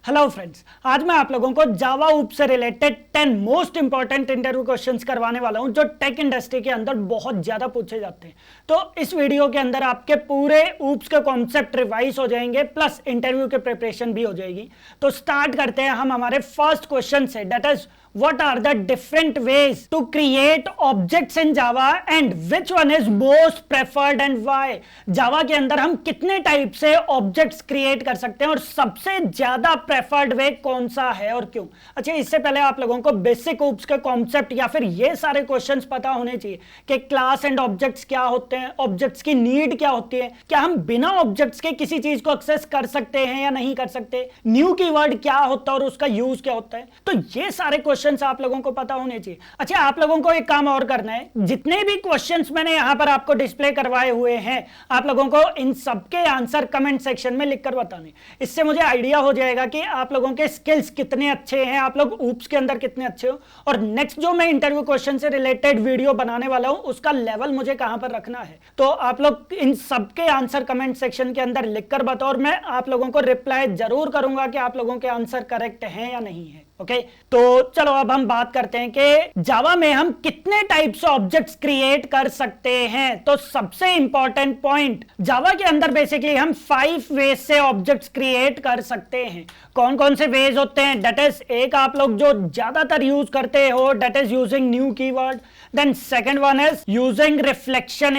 Hello friends, आज मैं आप लोगों को जावा ऊप से related 10 most important interview questions करवाने वाला हूं जो टेक इंडस्ट्री के अंदर बहुत ज्यादा पूछे जाते हैं। तो इस वीडियो के अंदर आपके पूरे ऊप्स के कॉन्सेप्ट रिवाइज हो जाएंगे प्लस इंटरव्यू के प्रिपरेशन भी हो जाएगी। तो स्टार्ट करते हैं हम हमारे फर्स्ट क्वेश्चन से, that is what are the different ways to create objects in Java and which one is most preferred and why? Java के अंदर हम कितने टाइप से ऑब्जेक्ट्स क्रिएट कर सकते हैं और सबसे ज्यादा प्रेफर्ड वे कौन सा है और क्यों। अच्छा, इससे पहले आप लोगों को बेसिक ऊप्स के कॉन्सेप्ट या फिर ये सारे क्वेश्चंस पता होने चाहिए कि क्लास एंड ऑब्जेक्ट्स क्या होते हैं, ऑब्जेक्ट्स की नीड क्या होती है, क्या हम बिना ऑब्जेक्ट्स के किसी चीज को एक्सेस कर सकते हैं या नहीं कर सकते, न्यू कीवर्ड क्या होता है और उसका यूज क्या होता है। तो ये सारे क्वेश्चंस आप लोगों को पता होने चाहिए। अच्छा, आप लोगों को एक काम और करना है, जितने भी क्वेश्चंस मैंने यहां पर आपको डिस्प्ले करवाए हुए हैं, आप लोगों को इन सबके आंसर कमेंट सेक्शन में लिखकर बताने। इससे मुझे आइडिया हो जाएगा कि आप लोगों के स्किल्स कितने अच्छे हैं, आप लोग ऊप्स के अंदर कितने अच्छे हो, और नेक्स्ट जो मैं इंटरव्यू क्वेश्चन से रिलेटेड वीडियो बनाने वाला हूं उसका लेवल मुझे कहां पर रखना है। तो आप लोग इन सबके आंसर कमेंट सेक्शन के अंदर लिखकर बताओ और मैं आप लोगों को रिप्लाई जरूर करूंगा कि आप लोगों के आंसर करेक्ट हैं या नहीं है। ओके, तो चलो अब हम बात करते हैं कि जावा में हम कितने टाइप से ऑब्जेक्ट्स क्रिएट कर सकते हैं। तो सबसे इंपॉर्टेंट पॉइंट, जावा के अंदर बेसिकली हम 5 वेज से ऑब्जेक्ट्स क्रिएट कर सकते हैं। कौन कौन से वेज होते हैं? दैट इज, एक आप लोग जो ज्यादातर यूज करते हो, that is using new keyword. Then second one is using reflection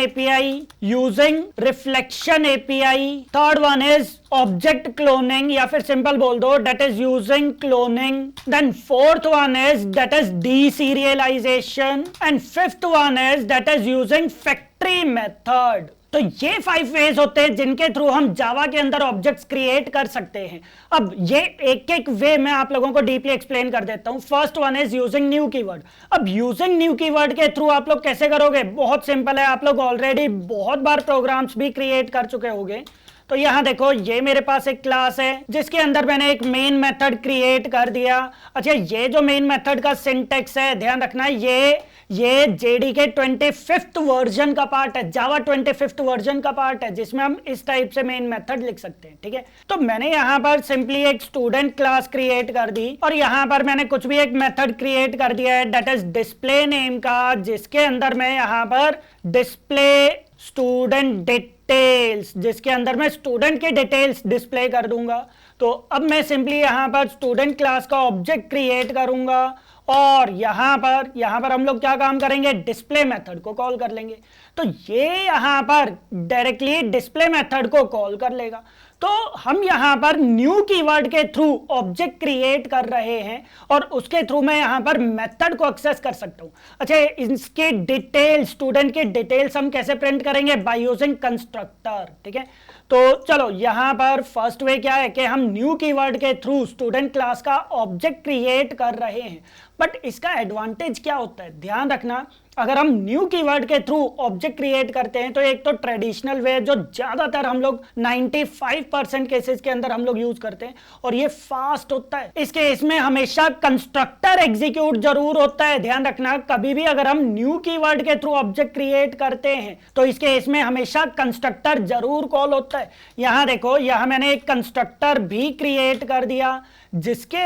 API, third one is object cloning या फिर सिंपल बोल दो that is using cloning. Then fourth one is that is deserialization and fifth one is that is using factory method. तो ये 5 veg होते हैं जिनके through हम जावा के अंदर ऑब्जेक्ट्स क्रिएट कर सकते हैं। अब ये एक एक वे मैं आप लोगों को डीपली एक्सप्लेन कर देता हूं। First one is using new keyword. अब यूजिंग न्यू कीवर्ड के थ्रू आप लोग कैसे करोगे? बहुत सिंपल है, आप लोग ऑलरेडी बहुत बार प्रोग्राम्स भी क्रिएट कर चुके होंगे। तो यहां देखो, ये मेरे पास एक क्लास है जिसके अंदर मैंने एक मेन मेथड क्रिएट कर दिया। अच्छा, ये जो मेन मेथड का सिंटेक्स है, ध्यान रखना, ये जेडीके 25th वर्जन का पार्ट है, जावा 25th वर्जन का पार्ट है, जिसमें हम इस टाइप से मेन मेथड लिख सकते हैं। ठीक है, तो मैंने यहां पर सिंपली एक स्टूडेंट क्लास क्रिएट कर दी और यहां पर मैंने कुछ भी एक मेथड क्रिएट कर दिया है दैट इज डिस्प्ले नेम का, जिसके अंदर मैं यहां पर डिस्प्ले स्टूडेंट डिटेल्स, जिसके अंदर मैं स्टूडेंट के डिटेल्स डिस्प्ले कर दूंगा। तो अब मैं सिंपली यहां पर स्टूडेंट क्लास का ऑब्जेक्ट क्रिएट करूंगा और यहां पर हम लोग क्या काम करेंगे? डिस्प्ले मेथड को कॉल कर लेंगे। तो ये यहां पर डायरेक्टली डिस्प्ले मेथड को कॉल कर लेगा। तो हम यहां पर न्यू कीवर्ड के थ्रू ऑब्जेक्ट क्रिएट कर रहे हैं और उसके थ्रू मैं यहां पर मेथड को एक्सेस कर सकता हूं। अच्छा, इसके डिटेल्स, स्टूडेंट के डिटेल्स हम कैसे प्रिंट करेंगे? By using constructor. ठीक है, तो चलो यहां पर फर्स्ट वे क्या है कि हम न्यू कीवर्ड के थ्रू स्टूडेंट क्लास का ऑब्जेक्ट क्रिएट कर रहे हैं। बट इसका एडवांटेज क्या होता है? ध्यान रखना, अगर हम न्यू कीवर्ड के थ्रू ऑब्जेक्ट क्रिएट करते हैं तो एक तो ट्रेडिशनल वे जो ज्यादातर हम लोग 95% केसेस के अंदर हम लोग यूज करते हैं और ये फास्ट होता है। इस केस में हमेशा कंस्ट्रक्टर एग्जीक्यूट जरूर होता है। ध्यान रखना, कभी भी अगर हम न्यू कीवर्ड के थ्रू ऑब्जेक्ट क्रिएट करते हैं तो इस केस में हमेशा कंस्ट्रक्टर जरूर कॉल होता है। यहां देखो, यहां मैंने एक कंस्ट्रक्टर भी क्रिएट कर दिया जिसके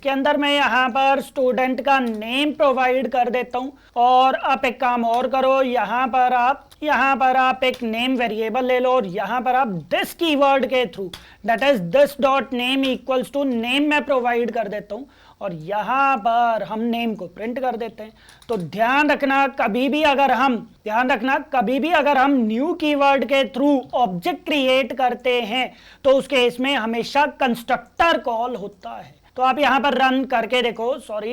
अंदर मैं यहां पर स्टूडेंट का नेम प्रोवाइड कर देता हूं। और आप एक काम और करो, यहां पर आप एक नेम वेरिएबल ले लो और यहां पर आप दिस कीवर्ड के through that is this dot name equals to name मैं प्रोवाइड कर देता हूं और यहां पर हम नेम को प्रिंट कर देते हैं। तो ध्यान रखना, कभी भी अगर हम न्यू कीवर्ड के थ्रू ऑब्जेक्ट क्रिएट करते हैं तो उसके इसमें हमेशा कंस्ट्रक्टर कॉल होता है। तो आप यहां पर रन करके देखो,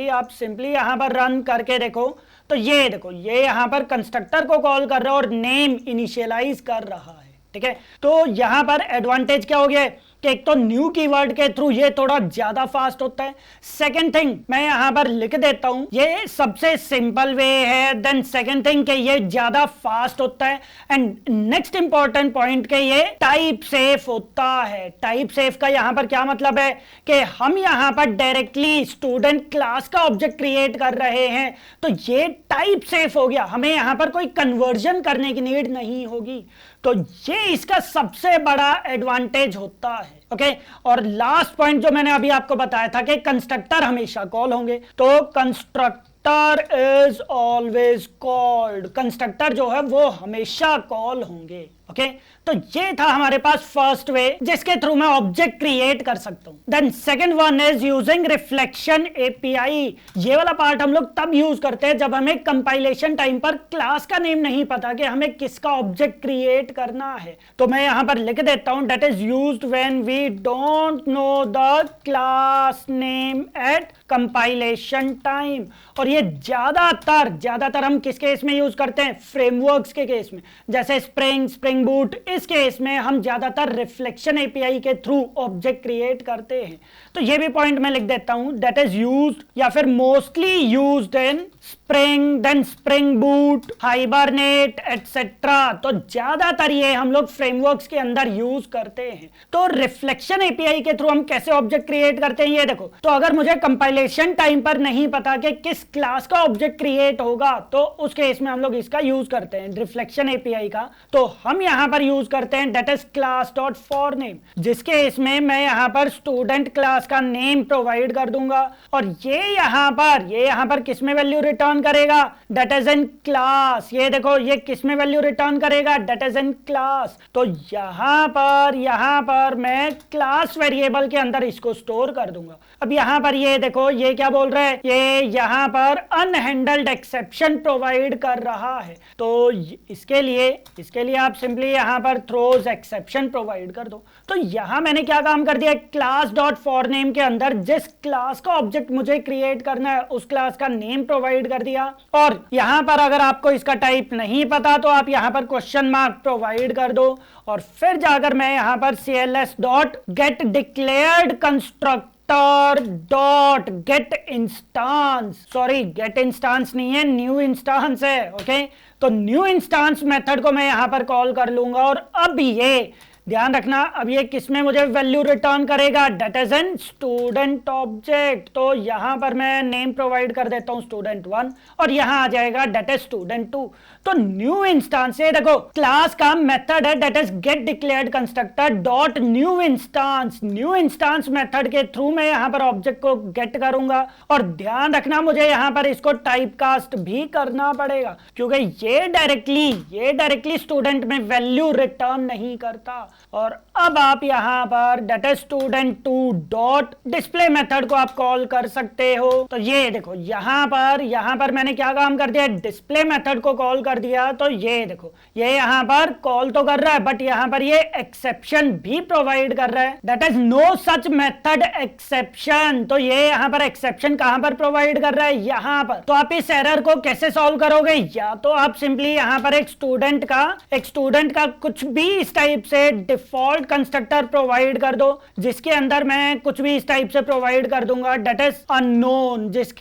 आप सिंपली यहां पर रन करके देखो, तो ये देखो, ये यहां पर कंस्ट्रक्टर को कॉल कर रहा है और नेम इनिशियलाइज कर रहा है। ठीक है, तो यहां पर एडवांटेज क्या हो गया कि एक तो न्यू कीवर्ड के थ्रू ये थोड़ा ज्यादा फास्ट होता है। सेकंड थिंग मैं यहां पर लिख देता हूं, ये सबसे सिंपल वे है। देन सेकंड थिंग कि ये ज्यादा फास्ट होता है एंड नेक्स्ट इंपॉर्टेंट पॉइंट के ये टाइप सेफ होता है। टाइप सेफ का यहां पर क्या मतलब है कि हम यहां पर डायरेक्टली स्टूडेंट क्लास का ऑब्जेक्ट क्रिएट कर रहे हैं तो ये टाइप सेफ हो गया, हमें यहां पर कोई कन्वर्जन करने की नीड नहीं होगी। तो ये इसका सबसे बड़ा एडवांटेज होता है। ओके और लास्ट पॉइंट जो मैंने अभी आपको बताया था कि कंस्ट्रक्टर हमेशा कॉल होंगे, तो constructor is always called, constructor जो है वो हमेशा कॉल होंगे। ओके तो ये था हमारे पास फर्स्ट वे जिसके थ्रू मैं ऑब्जेक्ट क्रिएट कर सकता हूं। Then second one is using reflection API. ये वाला पार्ट हम लोग तब यूज करते हैं जब हमें कंपाइलेशन टाइम पर क्लास का नेम नहीं पता कि हमें किसका ऑब्जेक्ट क्रिएट करना है। तो मैं यहां पर लिख देता हूं that is used when we don't know the class name at compilation time. और ये ज्यादातर हम किस केस में यूज करते हैं? फ्रेमवर्क्स के केस में, जैसे स्प्रिंग बूट। इस केस में हम ज्यादातर रिफ्लेक्शन एपीआई के थ्रू ऑब्जेक्ट क्रिएट करते हैं। तो ये भी पॉइंट मैं लिख देता हूं दैट इज यूज्ड या फिर mostly used in Spring, then Spring Boot, Hibernate etcetera. तो ज्यादातर ये हम लोग फ्रेमवर्क्स के अंदर यूज करते हैं। तो रिफ्लेक्शन एपीआई के थ्रू हम कैसे ऑब्जेक्ट क्रिएट करते हैं ये देखो। तो अगर मुझे कंपाइलेशन टाइम पर नहीं पता कि किस क्लास का ऑब्जेक्ट क्रिएट होगा तो उस केस में हम लोग इसका यूज करते हैं रिफ्लेक्शन एपीआई का। तो हम यहां पर यूज करते हैं that is class dot for name, जिसके इसमें मैं यहां पर स्टूडेंट क्लास का नेम प्रोवाइड कर दूंगा और ये यहां पर किस में वैल्यू रिटर्न करेगा? That is in class. ये देखो ये किस में वैल्यू रिटर्न करेगा? That is in class. तो यहां पर मैं क्लास वेरिएबल के अंदर इसको स्टोर कर दूंगा। अब यहां पर ये देखो ये क्या बोल रहा है? ये यहां पर अनहैंडल्ड एक्सेप्शन प्रोवाइड कर रहा है। तो इसके लिए आप सिंपली यहां पर थ्रोज एक्सेप्शन प्रोवाइड कर दो। तो यहां मैंने क्या काम कर दिया? क्लास डॉट फॉर नेम के अंदर जिस क्लास का ऑब्जेक्ट मुझे क्रिएट करना है उस क्लास का नेम प्रोवाइड कर दिया। और यहां पर अगर आपको इसका टाइप नहीं पता तो आप यहां पर क्वेश्चन मार्क प्रोवाइड कर दो और फिर जाकर मैं यहां पर cls dot get declared constructor dot get instance, sorry get instance नहीं है, न्यू इंस्टांस है। ओके तो न्यू इंस्टांस मेथड को मैं यहां पर कॉल कर लूंगा और अब ये ध्यान रखना, अब ये किसमें मुझे वैल्यू रिटर्न करेगा? That is an student object. तो यहां पर मैं नेम प्रोवाइड कर देता हूं student1 और यहां आ जाएगा दैट इज student2। तो न्यू इंस्टांस से देखो क्लास का मेथड है that is get declared constructor dot new instance. New instance method के थ्रू मैं यहां पर ऑब्जेक्ट को गेट करूंगा और ध्यान रखना मुझे यहां पर इसको टाइप कास्ट भी करना पड़ेगा क्योंकि ये डायरेक्टली स्टूडेंट में वैल्यू रिटर्न नहीं करता। और अब आप यहां पर that is student2 dot display method को आप कॉल कर सकते हो। तो ये देखो यहां पर मैंने क्या काम कर दिया? डिस्प्ले मेथड को कॉल कर दिया। तो ये देखो ये यहां पर कॉल तो कर रहा है बट यहां पर ये एक्सेप्शन भी प्रोवाइड कर रहा है that is no such method exception. तो ये यहां पर एक्सेप्शन कहां पर प्रोवाइड कर रहा है? यहां पर। तो आप इस एरर को कैसे सॉल्व करोगे? या तो आप सिंपली यहां पर एक स्टूडेंट का कुछ भी इस टाइप से डिफॉल्ट कंस्ट्रक्टर प्रोवाइड कर दो जिसके अंदर मैं कुछ भी इस टाइप से प्रोवाइड कर दूंगा दैट इज अननोन, जिस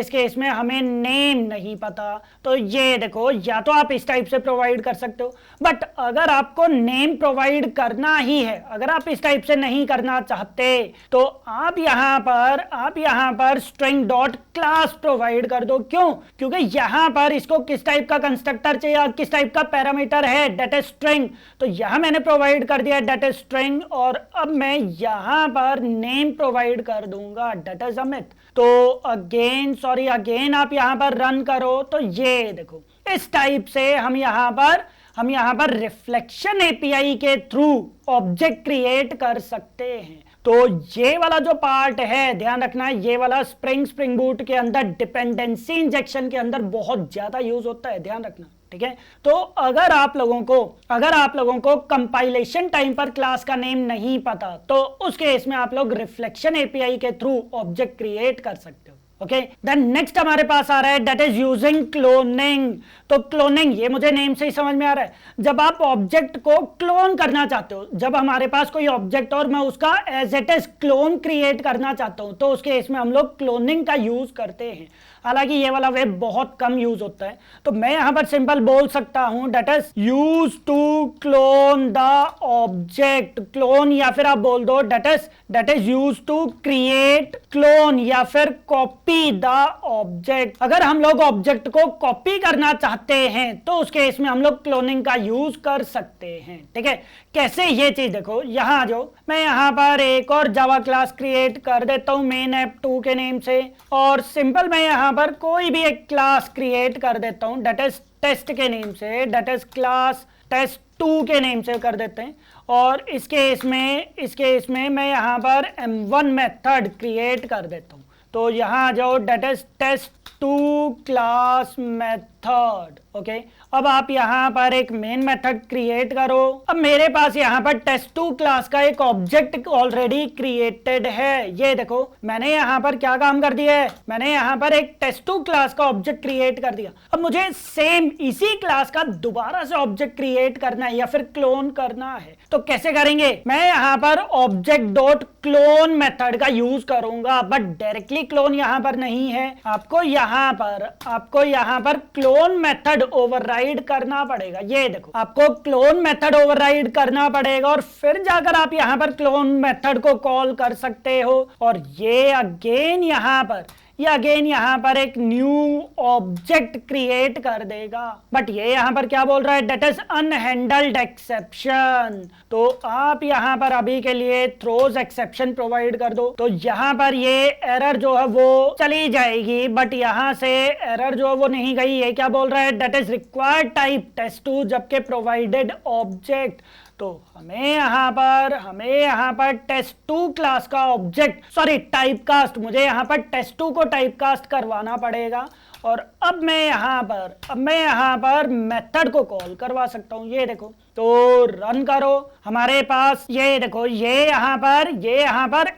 केस में हमें नेम नहीं पता। तो ये देखो या तो आप इस टाइप से प्रोवाइड कर सकते हो बट अगर आपको नेम प्रोवाइड करना ही है, अगर आप इस टाइप से नहीं करना चाहते तो आप यहां पर स्ट्रिंग डॉट क्लास प्रोवाइड कर दो। क्यों? क्योंकि यहां पर इसको किस टाइप का कंस्ट्रक्टर चाहिए, किस टाइप का पैरामीटर है? That is string. तो यहां मैंने प्रोवाइड कर दिया दैट इज स्ट्रिंग और अब मैं यहां पर नेम प्रोवाइड कर दूंगा दैट इज अमित। तो अगेन आप यहां पर रन करो तो ये देखो इस टाइप से हम यहां पर रिफ्लेक्शन एपीआई के थ्रू ऑब्जेक्ट क्रिएट कर सकते हैं। तो ये वाला जो पार्ट है ध्यान रखना, ये वाला स्प्रिंग बूट के अंदर डिपेंडेंसी इंजेक्शन के अंदर बहुत ज्यादा यूज होता है, ध्यान रखना। ठीक है तो अगर आप लोगों को कंपाइलेशन टाइम पर क्लास का नेम नहीं पता तो उस केस में आप लोग रिफ्लेक्शन एपीआई के थ्रू ऑब्जेक्ट क्रिएट कर सकते हो। ओके देन नेक्स्ट हमारे पास आ रहा है दैट इज यूजिंग क्लोनिंग। तो क्लोनिंग ये मुझे नेम से ही समझ में आ रहा है। जब आप ऑब्जेक्ट को क्लोन करना चाहते हो, जब हमारे पास कोई ऑब्जेक्ट और मैं उसका as it is clone create करना चाहता हूं तो उसके इसमें हम लोग क्लोनिंग का यूज करते हैं। हालांकि ये वाला वे बहुत कम यूज होता है तो मैं यहां पर सिंपल बोल सकता हूं that is use to clone the object. Clone या फिर आप बोल दो that is use to create clone या फिर कॉपी कॉपी द ऑब्जेक्ट। अगर हम लोग ऑब्जेक्ट को कॉपी करना चाहते हैं तो उस केस में हम लोग क्लोनिंग का यूज कर सकते हैं। ठीक है, कैसे ये चीज देखो, यहां जो मैं यहां पर एक और जावा क्लास क्रिएट कर देता हूं मेन ऐप 2 के नेम से, और सिंपल मैं यहां पर कोई भी एक क्लास क्रिएट कर देता हूं दैट इज टेस्ट के नेम से, दैट इज क्लास टेस्ट 2 के नेम से कर देते हैं। और इसके इसमें मैं यहां पर m1 मेथड क्रिएट कर देता हूं। तो यहां जाओ, that is test2 class method. Okay, अब आप यहां पर एक मेन मेथड क्रिएट करो। अब मेरे पास यहां पर test2 क्लास का एक ऑब्जेक्ट ऑलरेडी क्रिएटेड है। ये देखो, मैंने यहां पर क्या काम कर दिया है, मैंने यहां पर एक test2 क्लास का ऑब्जेक्ट क्रिएट कर दिया। अब मुझे सेम इसी क्लास का दोबारा से ऑब्जेक्ट क्रिएट करना है या फिर क्लोन करना है, तो कैसे करेंगे? मैं यहां पर ऑब्जेक्ट डॉट क्लोन मेथड का यूज करूंगा, बट डायरेक्टली क्लोन यहां पर नहीं है। आपको यहां पर क्लोन मेथड ओवरराइड करना पड़ेगा। ये देखो, आपको क्लोन मेथड ओवरराइड करना पड़ेगा और फिर जाकर आप यहां पर क्लोन मेथड को कॉल कर सकते हो। और ये अगेन यहां पर एक न्यू ऑब्जेक्ट क्रिएट कर देगा। बट ये यहां पर क्या बोल रहा है, दैट इज अनहैंडल्ड एक्सेप्शन। तो आप यहां पर अभी के लिए थ्रोज एक्सेप्शन प्रोवाइड कर दो, तो यहां पर ये एरर जो है वो चली जाएगी। बट यहां से एरर जो है वो नहीं गई। ये क्या बोल रहा है, that is required type test2 जबकि प्रोवाइडेड ऑब्जेक्ट। तो हमें यहां पर test2 क्लास का ऑब्जेक्ट, सॉरी टाइपकास्ट, मुझे यहां पर test2 को टाइपकास्ट करवाना पड़ेगा। और अब मैं यहां पर मेथड को कॉल करवा सकता हूं। ये देखो, तो रन करो, हमारे पास ये देखो, ये यहां पर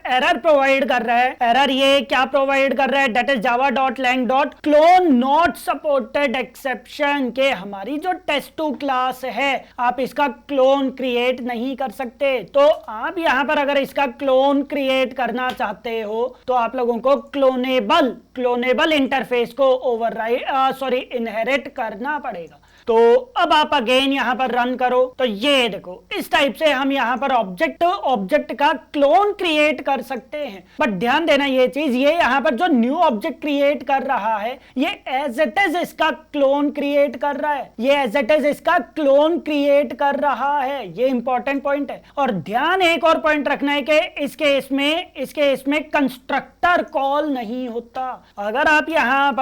एरर प्रोवाइड कर रहा है। एरर ये क्या प्रोवाइड कर रहा है, that is java.lang.clone not supported exception के हमारी जो test2 क्लास है आप इसका क्लोन क्रिएट नहीं कर सकते। तो आप यहां पर अगर इसका क्लोन क्रिएट करना चाहते हो तो आप लोगों को क्लोनेबल इंटरफेस को इनहेरिट करना पड़ेगा। तो अब आप अगेन यहां पर रन करो, तो ये देखो, इस टाइप से हम यहां पर ऑब्जेक्ट का क्लोन क्रिएट कर सकते हैं। बट ध्यान देना ये चीज, ये यहां पर जो न्यू ऑब्जेक्ट क्रिएट कर रहा है ये एज इट इज इसका क्लोन क्रिएट कर रहा है, ये इंपॉर्टेंट पॉइंट है। और ध्यान एक और पॉइंट रखना है कि इसके इसमें कंस्ट्रक्टर कॉल नहीं होता। अगर आप यहां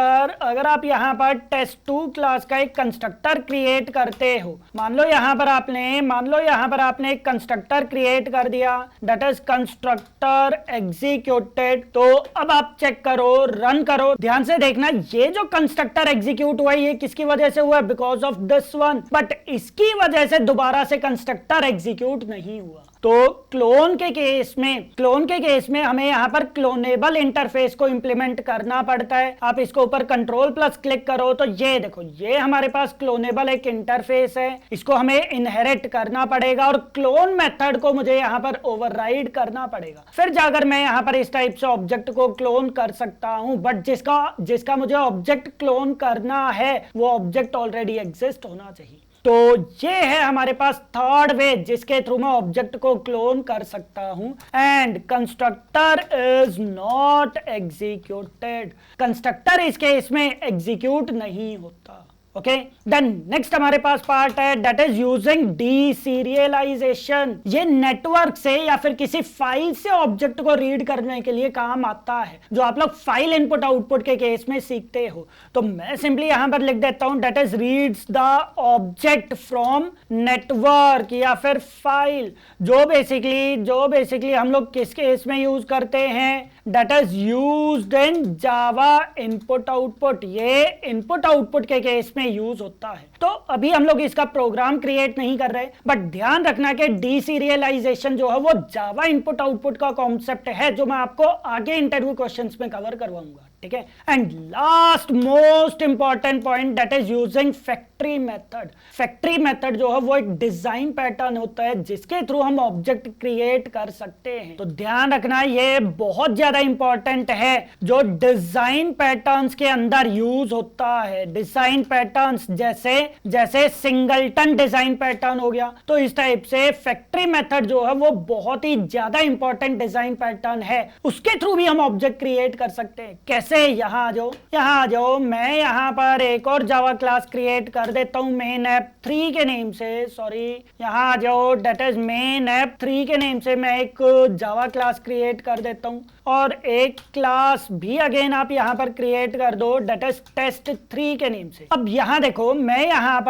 पर test2 क्लास का एक कंस्ट्रक्टर क्रिएट करते हो, मान लो यहां पर आपने एक कंस्ट्रक्टर क्रिएट कर दिया, दैट इज कंस्ट्रक्टर एग्जीक्यूटेड। तो अब आप चेक करो, रन करो, ध्यान से देखना, ये जो कंस्ट्रक्टर एग्जीक्यूट हुआ ये किसकी वजह से हुआ, because of this one. But इसकी वजह से दोबारा से कंस्ट्रक्टर एग्जीक्यूट नहीं हुआ। तो क्लोन के केस में हमें यहां पर क्लोनेबल इंटरफेस को इंप्लीमेंट करना पड़ता है। आप इसको ऊपर कंट्रोल प्लस क्लिक करो तो ये देखो, ये हमारे पास क्लोनेबल एक इंटरफेस है, इसको हमें इनहेरिट करना पड़ेगा और क्लोन मेथड को मुझे यहां पर ओवरराइड करना पड़ेगा। फिर जाकर मैं यहां पर इस टाइप से ऑब्जेक्ट को क्लोन कर सकता हूं। बट जिसका मुझे ऑब्जेक्ट क्लोन करना है वो ऑब्जेक्ट ऑलरेडी एग्जिस्ट होना चाहिए। तो ये है हमारे पास थर्ड वे जिसके थ्रू मैं ऑब्जेक्ट को क्लोन कर सकता हूं। And constructor is not executed, constructor इसके इसमें एग्जीक्यूट नहीं होता। ओके, देन नेक्स्ट हमारे पास पार्ट है दैट इज यूजिंग डीसीरियलाइजेशन। ये नेटवर्क से या फिर किसी फाइल से ऑब्जेक्ट को रीड करने के लिए काम आता है, जो आप लोग फाइल इनपुट आउटपुट के केस में सीखते हो। तो मैं सिंपली यहां पर लिख देता हूं that is reads the object from network या फिर फाइल, जो बेसिकली हम लोग किस केस में यूज करते हैं, that is used in Java input output. ये इनपुट आउटपुट के केस में यूज होता है। तो अभी हम लोग इसका प्रोग्राम क्रिएट नहीं कर रहे, बट ध्यान रखना कि डीसीरियलाइजेशन जो है वो जावा इनपुट आउटपुट का कॉन्सेप्ट है, जो मैं आपको आगे इंटरव्यू क्वेश्चंस में कवर करवाऊंगा। ठीक है, and last most important point that is using factory method. Factory method जो है वो एक डिजाइन पैटर्न होता है जिसके थ्रू हम ऑब्जेक्ट क्रिएट कर सकते हैं। तो ध्यान रखना ये बहुत ज्यादा इंपॉर्टेंट है, जो डिजाइन पैटर्न्स के अंदर यूज होता है। डिजाइन पैटर्न्स जैसे जैसे सिंगलटन डिजाइन पैटर्न हो गया। तो इस टाइप से फैक्ट्री मेथड जो है वो बहुत ही ज्यादा इंपॉर्टेंट डिजाइन पैटर्न है, उसके थ्रू भी हम ऑब्जेक्ट क्रिएट कर सकते हैं। कैसे? यहाँ आ जाओ, मैं यहाँ पर एक और जावा क्लास क्रिएट कर देता हूँ मेन ऐप 3 के नेम से। सॉरी, यहाँ आ जाओ, डेट इज मेन ऐप 3 के नेम से मैं एक जावा क्लास क्रिएट कर देता हूँ और एक क्लास भी अगेन आप यहाँ पर क्रिएट कर दो, डेट इज टेस्ट 3 के नेम से। अब यहाँ देखो, मैं यहाँ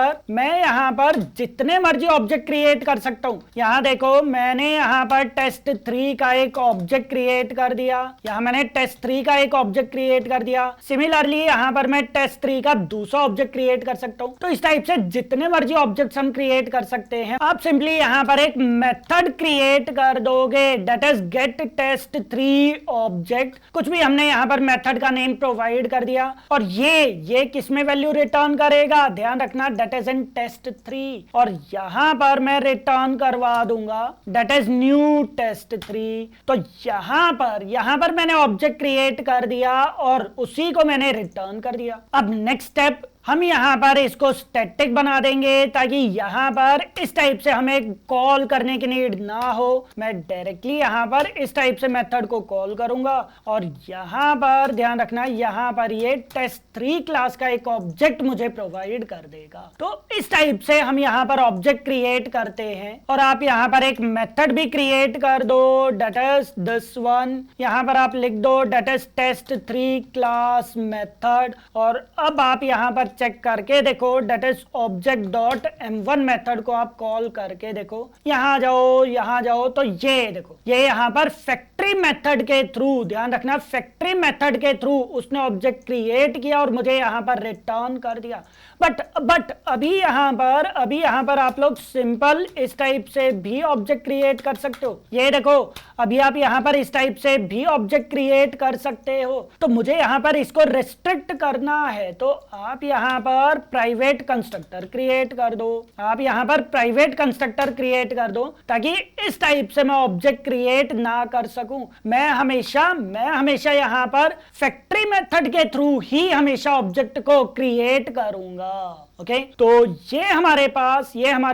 पर जितने मर्जी ऑब्जेक्ट क्रिएट कर सकता हूँ। यहाँ देखो, मैंने यहाँ पर टेस्ट 3 का एक ऑब्जेक्ट क्रिएट कर दिया, यहाँ मैंने टेस्ट 3 का एक ऑब्जेक्ट क्रिएट कर दिया। सिमिलरली यहाँ पर मैं टेस्ट 3 का दूसरा ऑब्जेक्ट क्रिएट कर सकता हूँ। तो इस टाइप से जितने मर्जी ऑब्जेक्ट्स हम क्रिएट कर सकते हैं। आप सिंपली यहाँ पर एक मेथड क्रिएट कर दोगे, that is get test 3 object. कुछ भी हमने यहाँ पर मेथड का नेम प्रोवाइड कर दिया और ये किस में वैल्यू रिटर्न करेगा, ध्यान रखना, डेट इज इन टेस्ट 3। और यहाँ पर मैं रिटर्न करवा दूंगा डेट इज न्यू टेस्ट 3। तो यहाँ पर मैंने ऑब्जेक्ट क्रिएट कर दिया और उसी को मैंने रिटर्न कर दिया। अब नेक्स्ट स्टेप, हम यहाँ पर इसको स्टैटिक बना देंगे ताकि यहाँ पर इस टाइप से हमें कॉल करने की नीड ना हो। मैं डायरेक्टली यहाँ पर इस टाइप से मेथड को कॉल करूंगा और यहाँ पर ध्यान रखना, यहाँ पर ये टेस्ट 3 क्लास का एक ऑब्जेक्ट मुझे प्रोवाइड कर देगा। तो इस टाइप से हम यहाँ पर ऑब्जेक्ट क्रिएट करते हैं और आप यहाँ पर एक मेथड भी क्रिएट कर दो, डेट इज दिस वन। यहाँ पर आप लिख दो that is test 3 class method और अब आप यहाँ पर चेक करके देखो, that is object dot m1 method को आप कॉल करके देखो। यहाँ जाओ तो ये देखो, ये यहाँ पर फैक्ट्री मेथड के थ्रू, ध्यान रखना, फैक्ट्री मेथड के थ्रू उसने ऑब्जेक्ट क्रिएट किया और मुझे यहाँ पर रिटर्न कर दिया। बट अभी यहाँ पर आप लोग सिंपल इस टाइप से भी ऑब्जेक्ट क्रिएट कर सकते हो। ये देखो, अभी आप यहाँ पर इस टाइप से भी ऑब्जेक्ट क्रिएट कर सकते हो। तो मुझे यहाँ पर इसको रिस्ट्रिक्ट करना है, तो आप यहाँ पर प्राइवेट कंस्ट्रक्टर क्रिएट कर दो। आप यहाँ पर प्राइवेट कंस्ट्रक्टर क्रिएट कर दो ताकि इस टाइप से मैं ऑब्जेक्ट क्रिएट ना कर सकूं। मैं हमेशा यहाँ पर फैक्ट्री मेथड के थ्रू ही हमेशा ऑब्जेक्ट को क्रिएट करूंगा। ओके, तो ये हमारे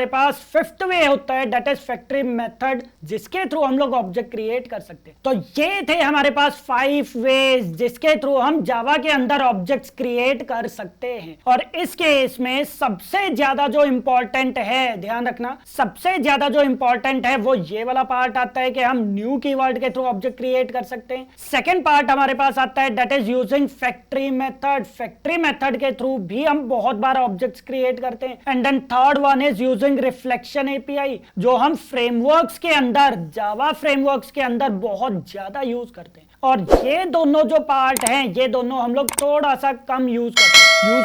पास फिफ्थ वे होता है, डेट इज फैक्ट्री मेथड, जिसके थ्रू हम लोग ऑब्जेक्ट क्रिएट कर सकते हैं। तो ये थे हमारे पास 5 वेज जिसके थ्रू हम जावा के अंदर ऑब्जेक्ट्स क्रिएट कर सकते हैं। और इस केस में सबसे ज्यादा जो इंपॉर्टेंट है, ध्यान रखना, सबसे ज्यादा जो इंपॉर्टेंट है वो ये वाला पार्ट आता है कि हम न्यू कीवर्ड के थ्रू ऑब्जेक्ट क्रिएट कर सकते हैं। सेकेंड पार्ट हमारे पास आता है that is using factory method. Factory method के थ्रू भी हम बहुत बार ऑब्जेक्ट क्रिएट करते हैं। And then third one is using reflection API, जो हम फ्रेमवर्क्स के अंदर, जावा फ्रेमवर्क्स के अंदर बहुत ज्यादा यूज करते हैं। और ये दोनों जो पार्ट हैं, ये दोनों हम लोग थोड़ा सा कम यूज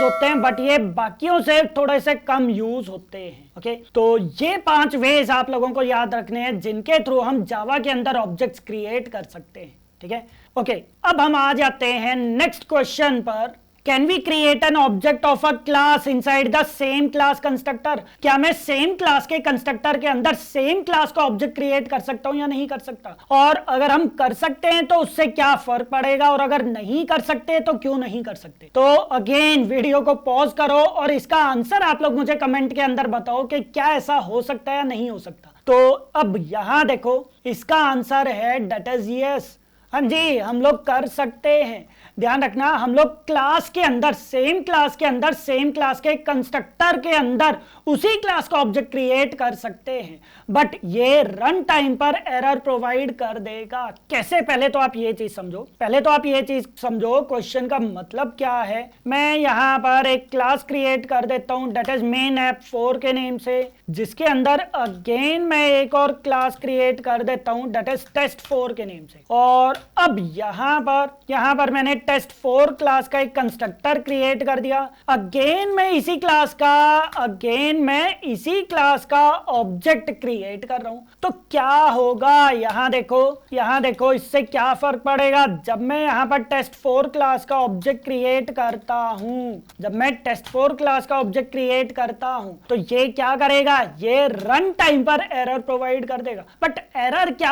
होते हैं, बट ये बाकियों से थोड़े से कम यूज होते हैं। ओके, तो ये 5 वेज आप लोगों को याद रखने हैं जिनके थ्रू हम जावा के अंदर ऑब्जेक्ट्स क्रिएट कर सकते हैं। ठीक है, ओके, अब हम आ जाते हैं नेक्स्ट क्वेश्चन पर। Can we create an object of a class inside the same class constructor? क्या मैं सेम क्लास के कंस्ट्रक्टर के अंदर सेम क्लास का ऑब्जेक्ट क्रिएट कर सकता हूं या नहीं कर सकता? और अगर हम कर सकते हैं तो उससे क्या फर्क पड़ेगा, और अगर नहीं कर सकते तो क्यों नहीं कर सकते? तो अगेन वीडियो को पॉज करो और इसका आंसर आप लोग मुझे कमेंट के अंदर बताओ कि क्या ऐसा हो सकता है या नहीं हो सकता। तो अब यहां देखो, इसका आंसर है डेट इज यस। हाँ जी, हम लोग कर सकते हैं। ध्यान रखना, हम लोग क्लास के अंदर, सेम क्लास के अंदर, सेम क्लास के कंस्ट्रक्टर के अंदर उसी क्लास का ऑब्जेक्ट क्रिएट कर सकते हैं, बट ये रन टाइम पर एरर प्रोवाइड कर देगा। कैसे? पहले तो आप ये चीज समझो, क्वेश्चन का मतलब क्या है। मैं यहाँ पर एक क्लास क्रिएट कर देता हूँ डेट इज मेन ऐप 4 के नेम से, जिसके अंदर अगेन मैं एक और क्लास क्रिएट कर देता हूँ डेट इज टेस्ट 4 के नेम से। और अब यहाँ पर मैंने टेस्ट 4 क्लास का एक कंस्ट्रक्टर क्रिएट कर दिया। अगेन मैं इसी क्लास का ऑब्जेक्ट क्रिएट कर रहा हूं। तो क्या होगा, यहां देखो इससे क्या फर्क पड़ेगा। जब मैं यहां पर टेस्ट 4 क्लास का ऑब्जेक्ट क्रिएट करता हूं, तो ये क्या करेगा, ये रन टाइम पर एरर प्रोवाइड कर देगा। बट एरर क्या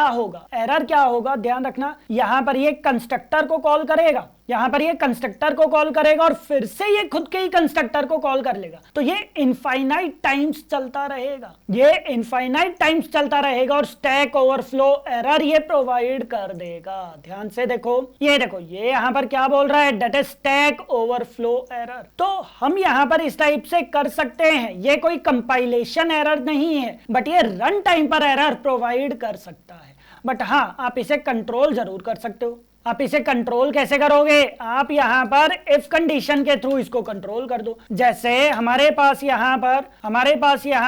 होगा, ध्यान रखना, यहां पर ये कंस्ट्रक्टर को कॉल करेगा, यहां पर ये कंस्ट्रक्टर को कॉल करेगा और फिर से ये खुद के ही कंस्ट्रक्टर को कॉल कर लेगा। तो ये इनफाइनाइट टाइम्स चलता रहेगा, ये इनफाइनाइट टाइम्स चलता रहेगा और स्टैक ओवरफ्लो एरर ये प्रोवाइड कर देगा। ध्यान से देखो, ये देखो, ये यहां पर क्या बोल रहा है, that is stack overflow error. तो हम यहां पर इस टाइप से कर सकते हैं, ये कोई कंपाइलेशन एरर नहीं है, बट ये रन टाइम पर एरर प्रोवाइड कर सकता है। बट हाँ, आप इसे कंट्रोल जरूर कर सकते हो। आप इसे कंट्रोल कैसे करोगे, आप यहां पर इफ कंडीशन के थ्रू इसको कंट्रोल कर दो। जैसे हमारे पास यहां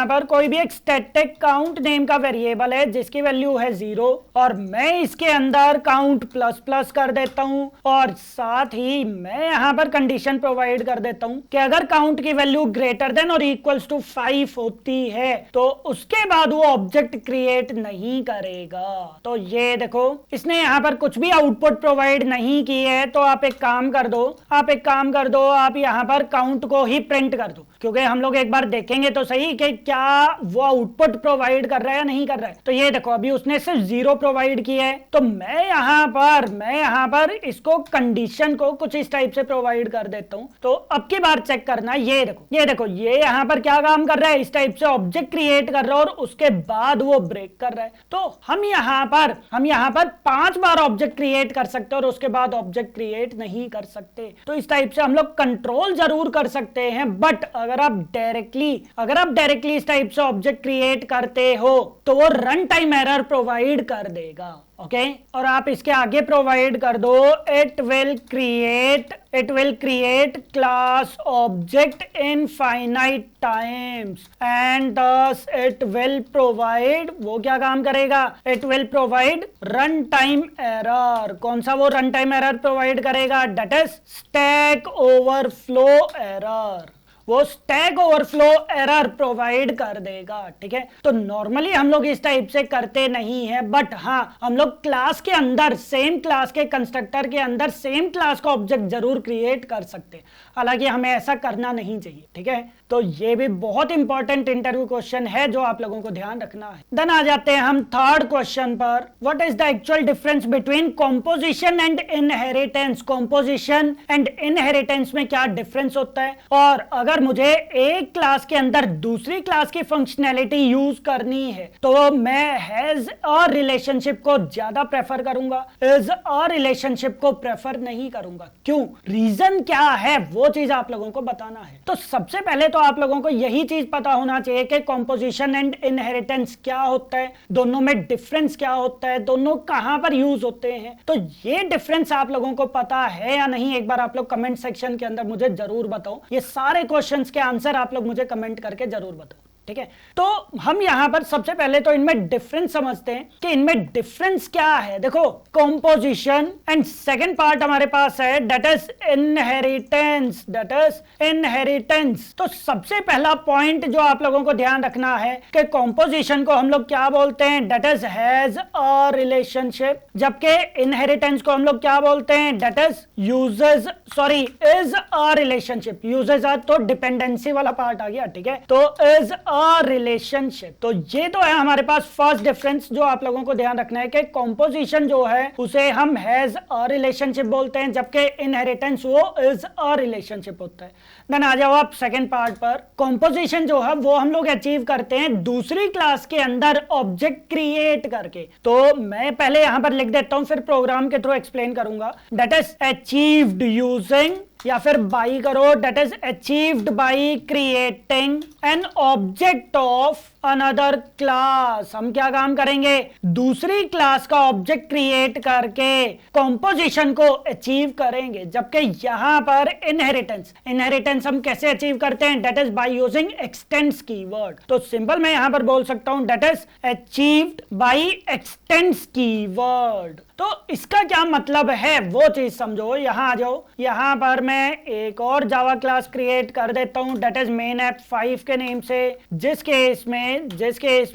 पर कोई भी एक स्टैटिक काउंट नेम का वेरिएबल है जिसकी वैल्यू है 0 और मैं इसके अंदर काउंट प्लस प्लस कर देता हूं और साथ ही मैं यहां पर कंडीशन प्रोवाइड कर देता हूं कि अगर काउंट की वैल्यू ग्रेटर देन और इक्वल्स टू 5 होती है तो उसके बाद वो ऑब्जेक्ट क्रिएट नहीं करेगा। तो ये देखो, इसने यहां पर कुछ भी आउटपुट प्रोवाइड नहीं की है। तो आप एक काम कर दो, आप यहां पर काउंट को ही प्रिंट कर दो, क्योंकि हम लोग एक बार देखेंगे तो सही कि क्या वो आउटपुट प्रोवाइड कर रहा है या नहीं कर रहा है। तो ये देखो, अभी उसने सिर्फ 0 प्रोवाइड किया है, तो मैं यहां पर इसको कंडीशन को कुछ इस टाइप से प्रोवाइड कर देता हूं। तो अब की बार चेक करना, ये देखो, ये यहां पर क्या काम कर रहा है, इस टाइप से ऑब्जेक्ट क्रिएट कर रहा है और उसके बाद वो ब्रेक कर रहा है। तो हम यहां पर 5 बार ऑब्जेक्ट क्रिएट कर सकते और उसके बाद ऑब्जेक्ट क्रिएट नहीं कर सकते। तो इस टाइप से हम लोग कंट्रोल जरूर कर सकते हैं, बट अगर आप डायरेक्टली इस टाइप से ऑब्जेक्ट क्रिएट करते हो तो वो रन टाइम एरर प्रोवाइड कर देगा। ओके, और आप इसके आगे प्रोवाइड कर दो, it will create class object in finite times and thus it will provide, वो क्या काम करेगा, it will provide run time error. कौन सा वो रन टाइम एरर प्रोवाइड करेगा, that is stack overflow error. वो स्टैक ओवरफ्लो एरर प्रोवाइड कर देगा। ठीक है, तो नॉर्मली हम लोग इस टाइप से करते नहीं है, बट हाँ, हम लोग क्लास के अंदर, सेम क्लास के कंस्ट्रक्टर के अंदर सेम क्लास का ऑब्जेक्ट जरूर क्रिएट कर सकते हैं, हालांकि हमें ऐसा करना नहीं चाहिए। ठीक है, तो ये भी बहुत इंपॉर्टेंट इंटरव्यू क्वेश्चन है जो आप लोगों को ध्यान रखना है। देन आ जाते हैं हम थर्ड क्वेश्चन पर, what is the actual difference between composition and inheritance. Composition and inheritance में क्या डिफरेंस होता है, और अगर मुझे एक क्लास के अंदर दूसरी क्लास की फंक्शनैलिटी यूज करनी है तो मैं हैज अ रिलेशनशिप को ज्यादा प्रेफर करूंगा, इज अ रिलेशनशिप को प्रेफर नहीं करूंगा। क्यों, रीजन क्या है, वो चीज आप लोगों को बताना है। तो सबसे पहले तो आप लोगों को यही चीज पता होना चाहिए कि कॉम्पोजिशन एंड इनहेरिटेंस क्या होता है, दोनों में डिफरेंस क्या होता है, दोनों कहां पर यूज होते हैं। तो ये डिफरेंस आप लोगों को पता है या नहीं, एक बार आप लोग कमेंट सेक्शन के अंदर मुझे जरूर बताओ। ये सारे क्वेश्चंस के आंसर आप लोग मुझे कमेंट करके जरूर बताओ। ठीक है, तो हम यहां पर सबसे पहले तो इनमें डिफरेंस समझते हैं कि इनमें डिफरेंस क्या है। देखो, कॉम्पोजिशन एंड सेकंड पार्ट हमारे पास है दैट इज इनहेरिटेंस। तो सबसे पहला पॉइंट जो आप लोगों को ध्यान रखना है कि कॉम्पोजिशन को हम लोग क्या बोलते हैं, that is has a relationship, जबकि इनहेरिटेंस को हम लोग क्या बोलते हैं, that is is a relationship. Usages are तो डिपेंडेंसी वाला पार्ट आ गया। ठीक है, तो इज रिलेशनशिप। तो ये तो है हमारे पास फर्स्ट डिफरेंस जो आप लोगों को ध्यान रखना है कि कॉम्पोजिशन जो है उसे हम हैज अ रिलेशनशिप बोलते हैं, जबकि इनहेरिटेंस वो इज अ रिलेशनशिप होता है। देन आ जाओ आप सेकंड पार्ट पर। कॉम्पोजिशन जो है वो हम लोग अचीव करते हैं दूसरी क्लास के अंदर ऑब्जेक्ट क्रिएट करके। तो मैं पहले यहां पर लिख देता हूं, फिर प्रोग्राम के थ्रू एक्सप्लेन करूंगा। दैट इज अचीव्ड यूजिंग, या फिर बाई करो, that is achieved by creating an object of another class. हम क्या काम करेंगे, दूसरी क्लास का ऑब्जेक्ट क्रिएट करके कॉम्पोजिशन को अचीव करेंगे। जबकि यहां पर इनहेरिटेंस हम कैसे अचीव करते हैं, that is by using x tends keyword. तो सिंपल मैं यहां पर बोल सकता हूं that is achieved bye x tends keyword. तो इसका क्या मतलब है वो चीज समझो। यहां आ जाओ, यहां पर मैं एक और जावा क्लास क्रिएट कर देता हूं दैट इज मेन ऐप 5 के नेम से, जिस केस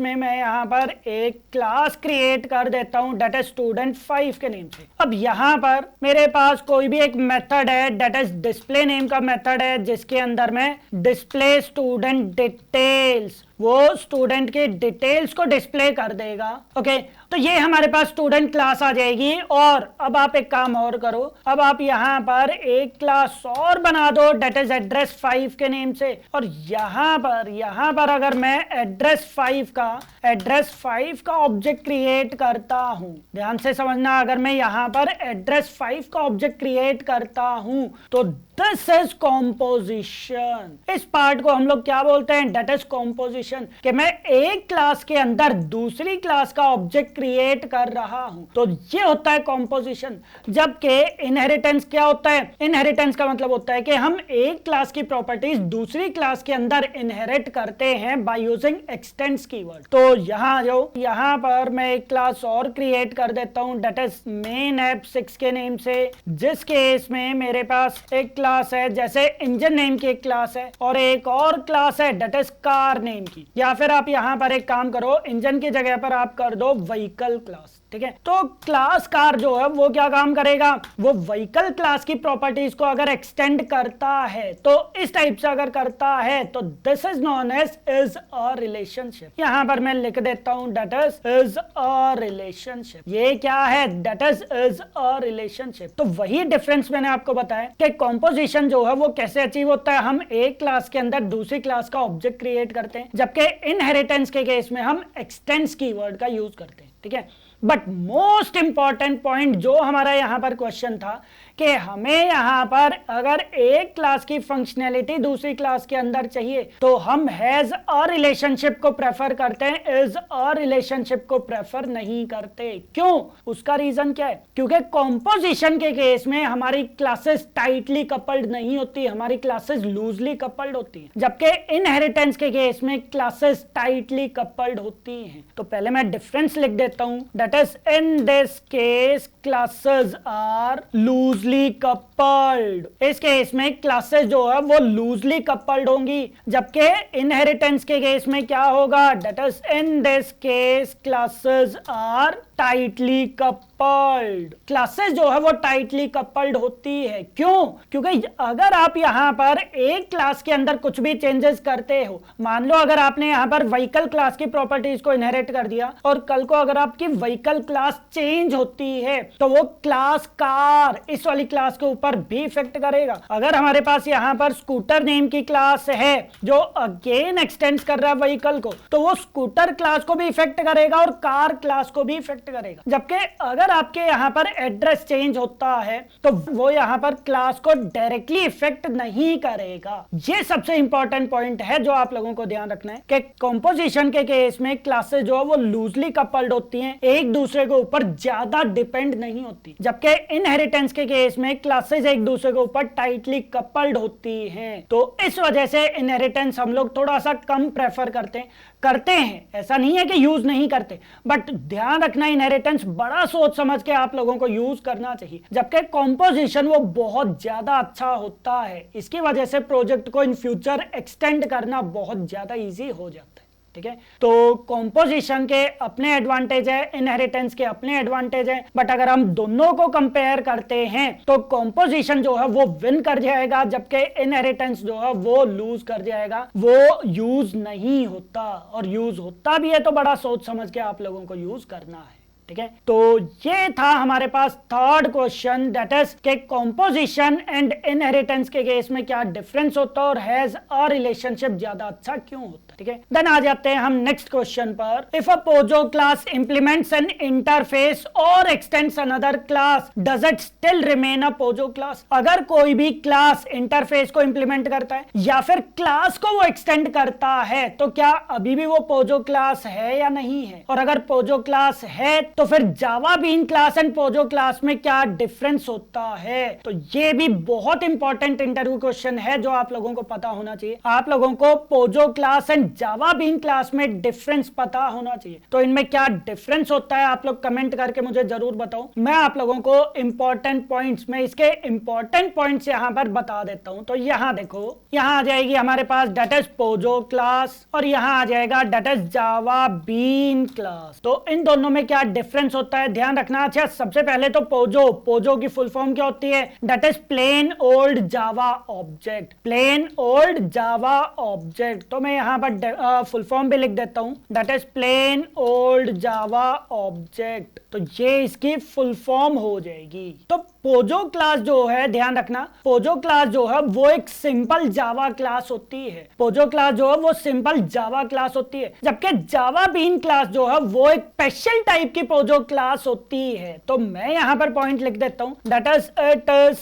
में मैं यहां पर एक क्लास क्रिएट कर देता हूं दैट इज स्टूडेंट 5 के नेम से। अब यहां पर मेरे पास कोई भी एक मेथड है दैट इज डिस्प्ले नेम का मेथड है, जिसके अंदर मैं डिस्प्ले स्टूडेंट डिटेल्स, वो स्टूडेंट के डिटेल्स को डिस्प्ले कर देगा। ओके, तो तो ये हमारे पास स्टूडेंट क्लास आ जाएगी। और अब आप एक काम और करो, अब आप यहाँ पर एक क्लास और बना दो डेट इज एड्रेस 5 के नेम से। और यहाँ पर अगर मैं एड्रेस 5 का ऑब्जेक्ट क्रिएट करता हूं, ध्यान से समझना, अगर मैं यहाँ पर एड्रेस 5 का ऑब्जेक्ट क्रिएट करता हूं तो दिस इज कॉम्पोजिशन। इस पार्ट को हम लोग क्या बोलते हैं, डेट इज कॉम्पोजिशन, कि मैं एक क्लास के अंदर दूसरी क्लास का ऑब्जेक्ट क्रिएट कर रहा हूं, तो ये होता है कॉम्पोजिशन। जबकि इनहेरिटेंस क्या होता है, इनहेरिटेंस का मतलब होता है कि हम एक क्लास की प्रॉपर्टीज दूसरी क्लास के अंदर इनहेरिट करते हैं बाय यूजिंग एक्सटेंड्स कीवर्ड। तो यहाँ जो यहाँ पर मैं एक क्लास और क्रिएट कर देता हूं डेट इज मेन ऐप 6 के नेम से, जिस केस में मेरे पास एक क्लास है जैसे इंजन नेम की एक क्लास है और एक और क्लास है डेट इज कार नेम की। या फिर आप यहां पर एक काम करो, इंजन की जगह पर आप कर दो व्हीकल क्लास, ठीक है। तो क्लास कार जो है वो क्या काम करेगा, वो व्हीकल क्लास की प्रॉपर्टीज को अगर एक्सटेंड करता है, तो इस टाइप से अगर करता है तो this is known as is a relationship. यहां पर मैं लिख देता हूं डेट इज अ रिलेशनशिप। ये क्या है, डेट इज अ रिलेशनशिप। तो वही डिफरेंस मैंने आपको बताया कि कॉम्पोजिशन जो है वो कैसे अचीव होता है, हम एक क्लास के अंदर दूसरी क्लास का ऑब्जेक्ट क्रिएट करते हैं, जबकि इनहेरिटेंस के केस में हम एक्सटेंड्स कीवर्ड का यूज करते हैं, ठीक है। बट मोस्ट इंपॉर्टेंट पॉइंट जो हमारा यहां पर क्वेश्चन था कि हमें यहां पर अगर एक क्लास की फंक्शनैलिटी दूसरी क्लास के अंदर चाहिए तो हम हैज अ रिलेशनशिप को प्रेफर करते हैं, इज अ रिलेशनशिप को प्रेफर नहीं करते। क्यों, उसका रीजन क्या है, क्योंकि कॉम्पोजिशन के केस में हमारी क्लासेस टाइटली कपल्ड नहीं होती, हमारी क्लासेस लूजली कपल्ड होती हैं, जबकि इनहेरिटेंस के केस में क्लासेस टाइटली कपल्ड होती हैं। तो पहले मैं डिफरेंस लिख देता हूं, that is in this case classes are loosely coupled. इस केस में क्लासेस जो है वो लूजली कपल्ड होंगी, जबकि इनहेरिटेंस के केस में क्या होगा, that is in this case classes are tightly coupled. Classes जो है वो टाइटली कपल्ड होती है। क्यों, क्योंकि अगर आप यहां पर एक क्लास के अंदर कुछ भी चेंजेस करते हो, मान लो अगर आपने यहां पर व्हीकल क्लास की प्रॉपर्टीज को इनहेरिट कर दिया और कल को अगर आपकी व्हीकल क्लास चेंज होती है तो वो क्लास कार इस वाली क्लास के ऊपर भी इफेक्ट करेगा। अगर हमारे पास यहां पर स्कूटर नेम की क्लास है जो अगेन एक्सटेंड कर रहा है व्हीकल को, तो वो स्कूटर क्लास को भी इफेक्ट करेगा और कार क्लास को भी इफेक्ट करेगा। जबकि अगर आपके यहां पर एड्रेस चेंज होता है तो वो यहां पर क्लास को डायरेक्टली इफेक्ट नहीं करेगा। ये सबसे इंपॉर्टेंट पॉइंट है जो आप लोगों को ध्यान रखना है कि कंपोजिशन के केस में क्लासेस जो है वो लूजली कपल्ड होती हैं, एक दूसरे के ऊपर ज्यादा डिपेंड नहीं होती, जबकि इनहेरिटेंस के केस में क्लासेस एक दूसरे के ऊपर टाइटली कपल्ड होती हैं। तो इस वजह से इनहेरिटेंस हम लोग थोड़ा सा कम प्रेफर करते हैं। ऐसा नहीं है कि यूज नहीं करते, बट ध्यान रखना इनहेरिटेंस बड़ा सोच समझ के आप लोगों को यूज करना चाहिए, जबकि कॉम्पोजिशन वो बहुत ज्यादा अच्छा होता है। इसकी वजह से प्रोजेक्ट को इन फ्यूचर एक्सटेंड करना बहुत ज्यादा इजी हो जाता है, ठीक है। तो कॉम्पोजिशन के अपने एडवांटेज है, इनहेरिटेंस के अपने एडवांटेज है, बट अगर हम दोनों को कंपेयर करते हैं तो कॉम्पोजिशन जो है वो विन कर जाएगा, जबकि इनहेरिटेंस जो है वो लूज कर जाएगा। वो यूज नहीं होता, और यूज होता भी है तो बड़ा सोच समझ के आप लोगों को यूज करना है, ठीक है। तो ये था हमारे पास थर्ड क्वेश्चन, दैट इज के कॉम्पोजिशन एंड इनहेरिटेंस के केस में क्या डिफरेंस होता है और हैज अ रिलेशनशिप ज्यादा अच्छा क्यों होता है, ठीक है। देन आ जाते हैं हम नेक्स्ट क्वेश्चन पर। If a POJO class implements an interface और extends another class, does it still remain a POJO class. अगर कोई भी क्लास इंटरफेस को इंप्लीमेंट करता है या फिर क्लास को वो एक्सटेंड करता है तो क्या अभी भी वो पोजो क्लास है या नहीं है, और अगर पोजो क्लास है तो फिर Java bean class and POJO class में क्या डिफरेंस होता है। तो ये भी बहुत इंपॉर्टेंट इंटरव्यू क्वेश्चन है जो आप लोगों को पता होना चाहिए। आप लोगों को POJO class and Java bean class में डिफरेंस पता होना चाहिए। तो इनमें क्या डिफरेंस होता है आप लोग कमेंट करके मुझे जरूर बताओ। मैं आप लोगों को इंपॉर्टेंट पॉइंट्स में इसके इंपॉर्टेंट पॉइंट्स यहां पर बता देता हूं। तो यहां देखो, यहां आ जाएगी हमारे पास डेट इज पोजो क्लास और यहां आ जाएगा that is Java bean class. तो इन दोनों में क्या डिफरेंस होता है ध्यान रखना। अच्छा, सबसे पहले तो पोजो की फुल फॉर्म क्या होती है, that is plain old Java object. Plain old Java object. तो मैं यहां पर मैं फुल फॉर्म भी लिख देता हूं, that is plain old Java object. तो ये इसकी फुल फॉर्म हो जाएगी। तो पोजो क्लास जो है, ध्यान रखना, पोजो क्लास जो है वो एक सिंपल जावा क्लास होती है। पोजो क्लास जो है वो सिंपल जावा क्लास होती है, जबकि जावा बीन क्लास जो है वो एक स्पेशल टाइप की पोजो क्लास होती है। तो मैं यहां पर पॉइंट लिख देता हूं, that is it is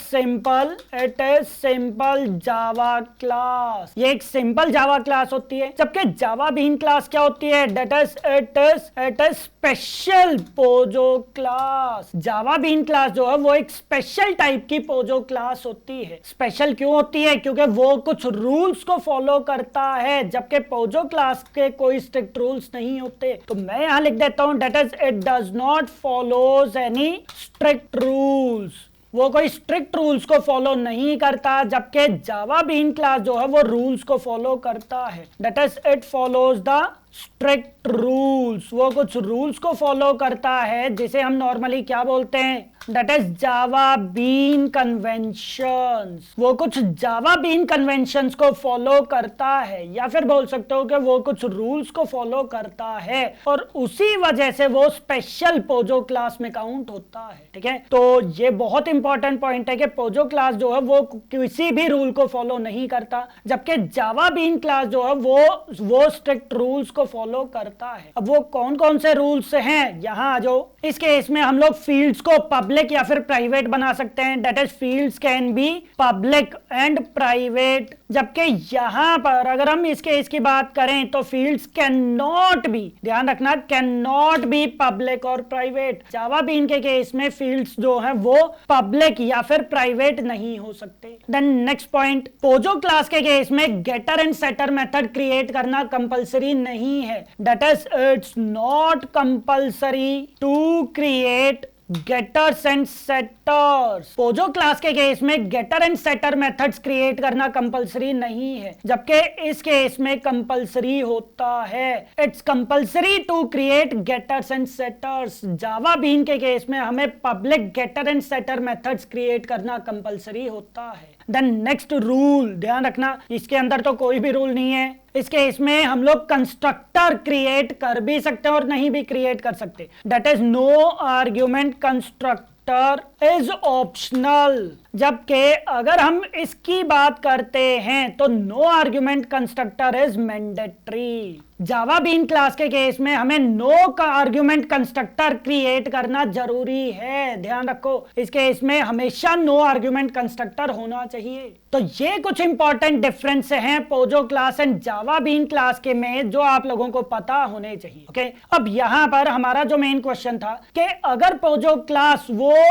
simple Java class. ये एक सिंपल जावा क्लास होती है, जबकि जावा बीन क्लास क्या होती है, that is it is special POJO class. Java bean class जो है वो एक स्पेशल टाइप की पोजो क्लास होती है। स्पेशल क्यों होती है? क्योंकि वो कुछ रूल्स को फॉलो करता है, जबकि पोजो क्लास के कोई स्ट्रिक्ट रूल्स नहीं होते। तो मैं यहां लिख देता हूं, that is it does not follows any strict rules. वो कोई स्ट्रिक्ट रूल्स को फॉलो नहीं करता, जबकि जावा बीन क्लास जो है वो रूल्स को फॉलो करता है। That is it follows the strict rules. वो कुछ रूल्स को फॉलो करता है, जिसे हम नॉर्मली क्या बोलते हैं, that is Java bean conventions. वो कुछ जावा बीन कन्वेंशंस को फॉलो करता है, या फिर बोल सकते हो कि वो कुछ रूल्स को फॉलो करता है, और उसी वजह से वो स्पेशल पोजो क्लास में काउंट होता है। ठीक है, तो ये बहुत इंपॉर्टेंट पॉइंट है कि पोजो क्लास जो है वो किसी भी रूल को फॉलो नहीं करता, जबकि जावा बीन क्लास जो है वो स्ट्रिक्ट रूल्स को फॉलो करता है। अब वो कौन कौन से रूल्स हैं, यहां आ जाओ। इस केस में हम लोग फील्ड्स को पब्लिक या फिर प्राइवेट बना सकते हैं, that is fields can be public and private. जबकि यहां पर अगर हम इस केस की बात करें तो फील्ड्स कैन नॉट बी, ध्यान रखना, कैन नॉट बी पब्लिक और प्राइवेट। जावा बीन के केस में फील्ड्स जो है वो पब्लिक या फिर प्राइवेट नहीं हो सकते। Then next point, POJO class के केस में getter and setter method create करना कंपलसरी नहीं है। That is it's not compulsory to create getters and setters. POJO class के केस में getter and setter methods create करना कंपलसरी नहीं है, जबकि इस केस में कंपलसरी होता है। It's compulsory to create getters and setters. Java bean के केस में हमें public getter and setter methods create करना कंपलसरी होता है। देन नेक्स्ट रूल, ध्यान रखना, इसके अंदर तो कोई भी रूल नहीं है। इसके इसमें हम लोग कंस्ट्रक्टर क्रिएट कर भी सकते हैं और नहीं भी क्रिएट कर सकते। That is no argument constructor is optional. जबकि अगर हम इसकी बात करते हैं तो no argument constructor is mandatory. Java bean class के केस में हमें नो का आर्ग्यूमेंट कंस्ट्रक्टर क्रिएट करना जरूरी है, ध्यान रखो। इस केस में हमेशा नो आर्ग्यूमेंट कंस्ट्रक्टर होना चाहिए। तो ये कुछ इंपॉर्टेंट डिफरेंस हैं POJO class and Java bean class के में, जो आप लोगों को पता होने चाहिए। ओके, अब यहां पर हमारा जो मेन क्वेश्चन था कि अगर पोजो क्लास वो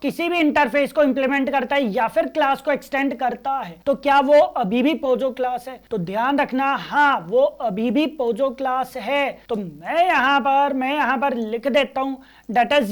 किसी भी इंटरफेस को इंप्लीमेंट करता है या फिर क्लास को एक्सटेंड करता है, तो क्या वो अभी भी पोजो क्लास है? तो ध्यान रखना, हाँ, वो अभी भी पोजो क्लास है। तो मैं यहां पर लिख देता हूं, that is